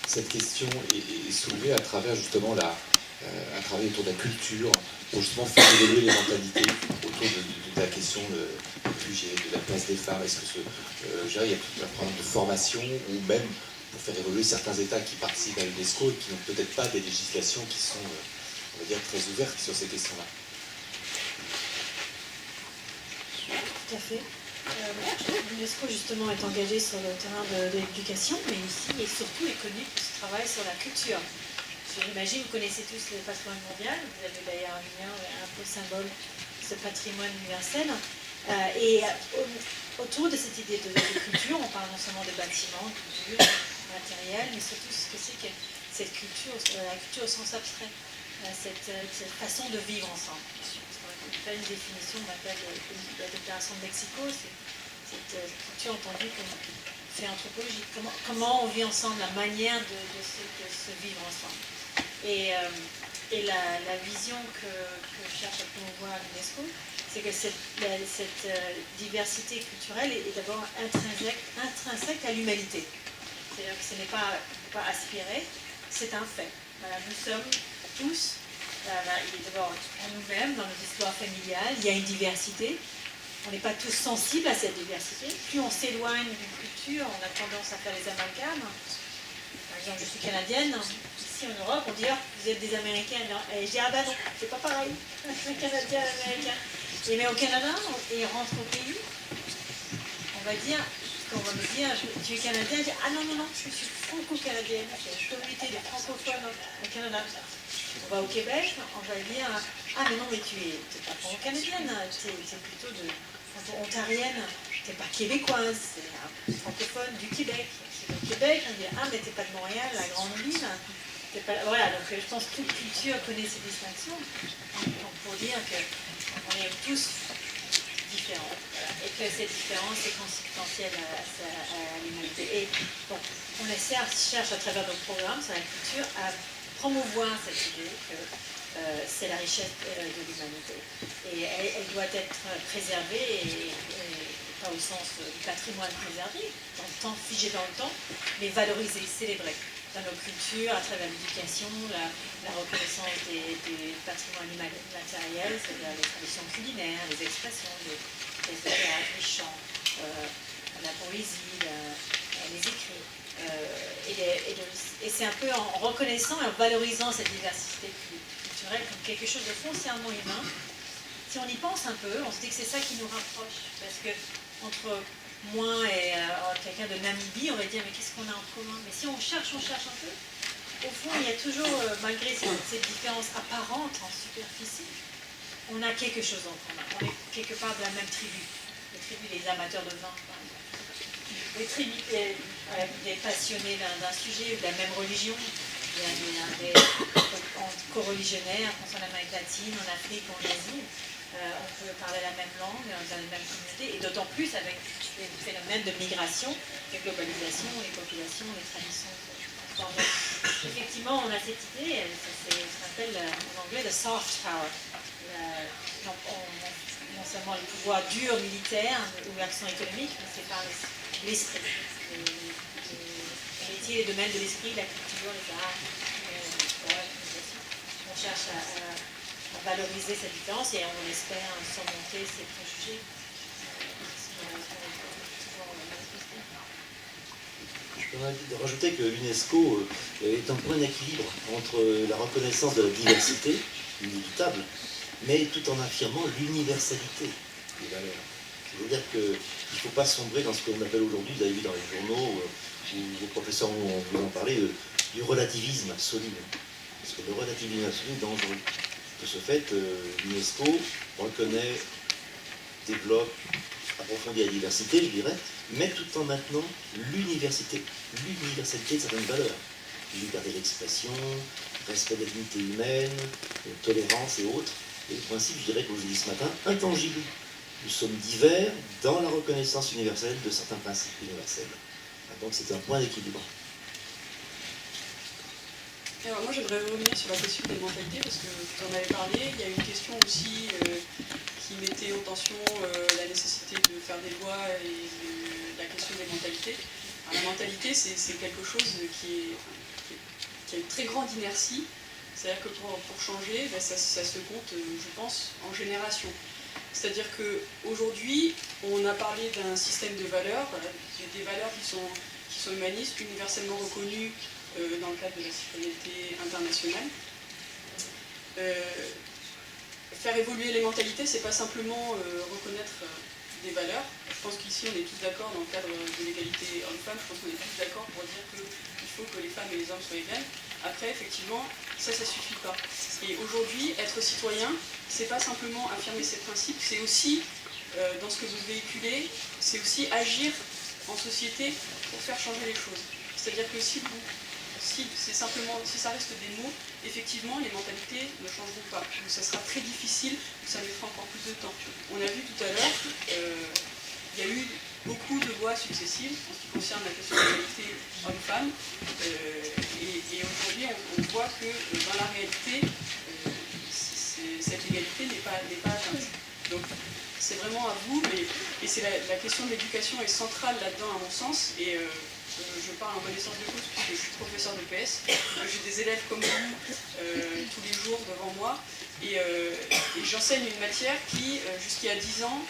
Speaker 4: cette question est soulevée à travers justement un travail autour de la culture, pour justement faire évoluer les mentalités autour de la question de réfugiés, de la place des femmes? Est-ce que il y a tout un programme de formation, ou même pour faire évoluer certains États qui participent à l'UNESCO et qui n'ont peut-être pas des législations qui sont, on va dire, très ouvertes sur ces questions-là?
Speaker 12: Tout à fait. L'UNESCO justement est engagé sur le terrain de l'éducation, mais aussi et surtout est connu pour ce travail sur la culture. J'imagine vous connaissez tous le patrimoine mondial, vous avez d'ailleurs un lien un peu symbole de ce patrimoine universel. Et autour de cette idée de culture, on parle non seulement de bâtiments, de culture, matériel, mais surtout ce que c'est que cette culture, la culture au sens abstrait, cette façon de vivre ensemble. On fait une définition de la déclaration de Mexico, c'est cette culture entendue comme fait anthropologique. Comment on vit ensemble, la manière de se vivre ensemble. Et la vision que cherche à promouvoir l'UNESCO, c'est que cette diversité culturelle est d'abord intrinsèque à l'humanité. C'est-à-dire que ce n'est pas aspiré, c'est un fait. Voilà, nous sommes tous, il est d'abord en nous-mêmes, dans nos histoires familiales, il y a une diversité. On n'est pas tous sensibles à cette diversité. Plus on s'éloigne d'une culture, on a tendance à faire les amalgames. Par exemple, je suis canadienne. Ici en Europe, on dit oh, vous êtes des Américains. Et je dis ah ben non, c'est pas pareil. Un Canadien, un Américain. Mais au Canada, et on rentre au pays, on va dire, quand on va me dire tu es Canadien, je dis ah non, je suis franco-canadienne. C'est la communauté des francophones au Canada. On va au Québec, on va dire ah mais non, mais tu n'es pas franco-canadienne, tu es plutôt ontarienne, tu n'es pas québécoise, c'est francophone du Québec. Au Québec, on dit ah mais tu n'es pas de Montréal, la grande ville. Voilà, donc je pense que toute culture connaît ces distinctions. Donc pour dire qu'on est tous différents, voilà, et que cette différence est consubstantielle à l'humanité. Et donc on cherche à travers nos programmes sur la culture à promouvoir cette idée que c'est la richesse de l'humanité. Et elle doit être préservée, et pas au sens du patrimoine préservé, dans le temps, figé dans le temps, mais valorisé, célébré dans nos cultures, à travers l'éducation, la reconnaissance des patrimoines matériels, c'est-à-dire les traditions culinaires, les expressions, les théâtres, les chants, la poésie, les écrits. Et c'est un peu en reconnaissant et en valorisant cette diversité culturelle comme quelque chose de foncièrement humain. Si on y pense un peu, on se dit que c'est ça qui nous rapproche. Parce que entre moi et quelqu'un de Namibie, on va dire mais qu'est-ce qu'on a en commun? Mais si on cherche un peu, au fond, il y a toujours, malgré ces différences apparentes en superficie, on a quelque chose en commun. On est quelque part de la même tribu. Les tribus des amateurs de vin, par exemple. Les tribus des passionnés d'un sujet ou de la même religion. Il y a des co-religionnaires, en Amérique latine, en Afrique, en Asie. On peut parler la même langue, dans les mêmes communautés, et d'autant plus avec les phénomènes de migration, de globalisation, les populations, les traditions. Donc, effectivement, on a cette idée, c'est ce qu'on appelle en anglais le soft power. Non seulement le pouvoir dur militaire ou l'action économique, mais c'est par l'esprit. Les métiers, les domaines de l'esprit, la culture, les arts, l'organisation. On cherche à valoriser cette différence et on espère surmonter ces préjugés.
Speaker 2: Je peux rajouter que l'UNESCO est un point d'équilibre entre la reconnaissance de la diversité, inévitable, mais tout en affirmant l'universalité des valeurs. C'est-à-dire qu'il ne faut pas sombrer dans ce qu'on appelle aujourd'hui, vous avez vu dans les journaux, où les professeurs vous en parlé, du relativisme absolu. Parce que le relativisme absolu est dangereux. De ce fait, l'UNESCO reconnaît, développe, approfondit la diversité, je dirais, mais tout en maintenant l'universalité de certaines valeurs. Liberté d'expression, respect de la dignité humaine, tolérance et autres. Et le principe, je dirais, comme je l'ai dit ce matin, intangible. Nous sommes divers dans la reconnaissance universelle de certains principes universels. Donc c'est un point d'équilibre.
Speaker 14: Alors moi j'aimerais revenir sur la question des mentalités parce que vous en avez parlé. Il y a une question aussi qui mettait en tension la nécessité de faire des lois et la question des mentalités. Alors, la mentalité c'est quelque chose qui a une très grande inertie. C'est-à-dire que pour changer, ça se compte, je pense, en générations. C'est-à-dire qu'aujourd'hui, on a parlé d'un système de valeurs, voilà, des valeurs qui sont humanistes, universellement reconnues dans le cadre de la citoyenneté internationale. Faire évoluer les mentalités, c'est pas simplement reconnaître des valeurs. Je pense qu'ici, on est tous d'accord dans le cadre de l'égalité homme-femme, je pense qu'on est tous d'accord pour dire qu'il faut que les femmes et les hommes soient égales. Après, effectivement, ça suffit pas. Et aujourd'hui, être citoyen, c'est pas simplement affirmer ces principes, c'est aussi, dans ce que vous véhiculez, c'est aussi agir en société pour faire changer les choses. C'est-à-dire que si ça reste des mots, effectivement, les mentalités ne changeront pas. Donc, ça sera très difficile, ça mettra encore plus de temps. On a vu tout à l'heure, il y a eu beaucoup de lois successives en ce qui concerne la question de l'égalité homme-femme. Et aujourd'hui, on voit que dans la réalité, cette égalité n'est pas atteinte. Donc c'est vraiment à vous, et c'est la question de l'éducation est centrale là-dedans à mon sens. Et je parle en connaissance de cause puisque je suis professeur de PS. J'ai des élèves comme vous tous les jours devant moi. Et j'enseigne une matière qui, jusqu'il y a 10 ans,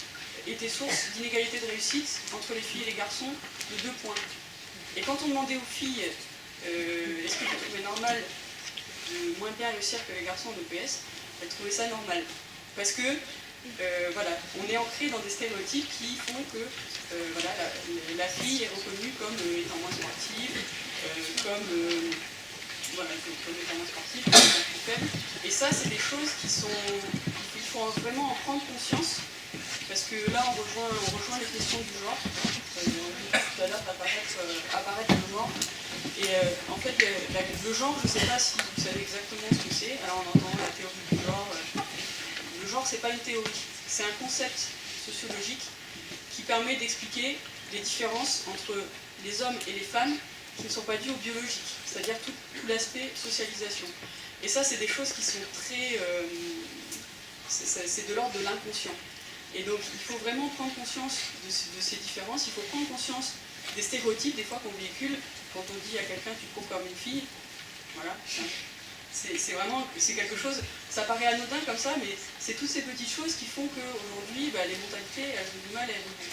Speaker 14: était source d'inégalité de réussite entre les filles et les garçons de 2 points. Et quand on demandait aux filles est-ce que vous trouvez normal de moins bien réussir que les garçons de PS, elles trouvaient ça normal. Parce que voilà, on est ancré dans des stéréotypes qui font que voilà, la fille est reconnue comme étant moins sportive, comme étant moins sportive, comme étant plus faible. Et ça, c'est des choses qui sont... Il faut vraiment en prendre conscience. Parce que là, on rejoint les questions du genre. On a vu tout à l'heure apparaître le genre. Et en fait, le genre, je ne sais pas si vous savez exactement ce que c'est. Alors, on entend la théorie du genre. Le genre, ce n'est pas une théorie. C'est un concept sociologique qui permet d'expliquer les différences entre les hommes et les femmes qui ne sont pas dues au biologique. C'est-à-dire tout l'aspect socialisation. Et ça, c'est des choses qui sont très... c'est de l'ordre de l'inconscient. Et donc il faut vraiment prendre conscience de ces différences, il faut prendre conscience des stéréotypes des fois qu'on véhicule quand on dit à quelqu'un tu cours comme une fille. Voilà. C'est quelque chose, ça paraît anodin comme ça, mais c'est toutes ces petites choses qui font qu'aujourd'hui les mentalités elles ont du mal à évoluer.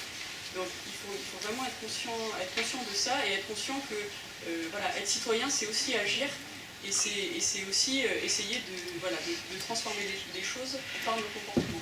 Speaker 14: Donc il faut vraiment être conscient de ça et être conscient que voilà, être citoyen c'est aussi agir et c'est aussi essayer de transformer les choses par nos comportements.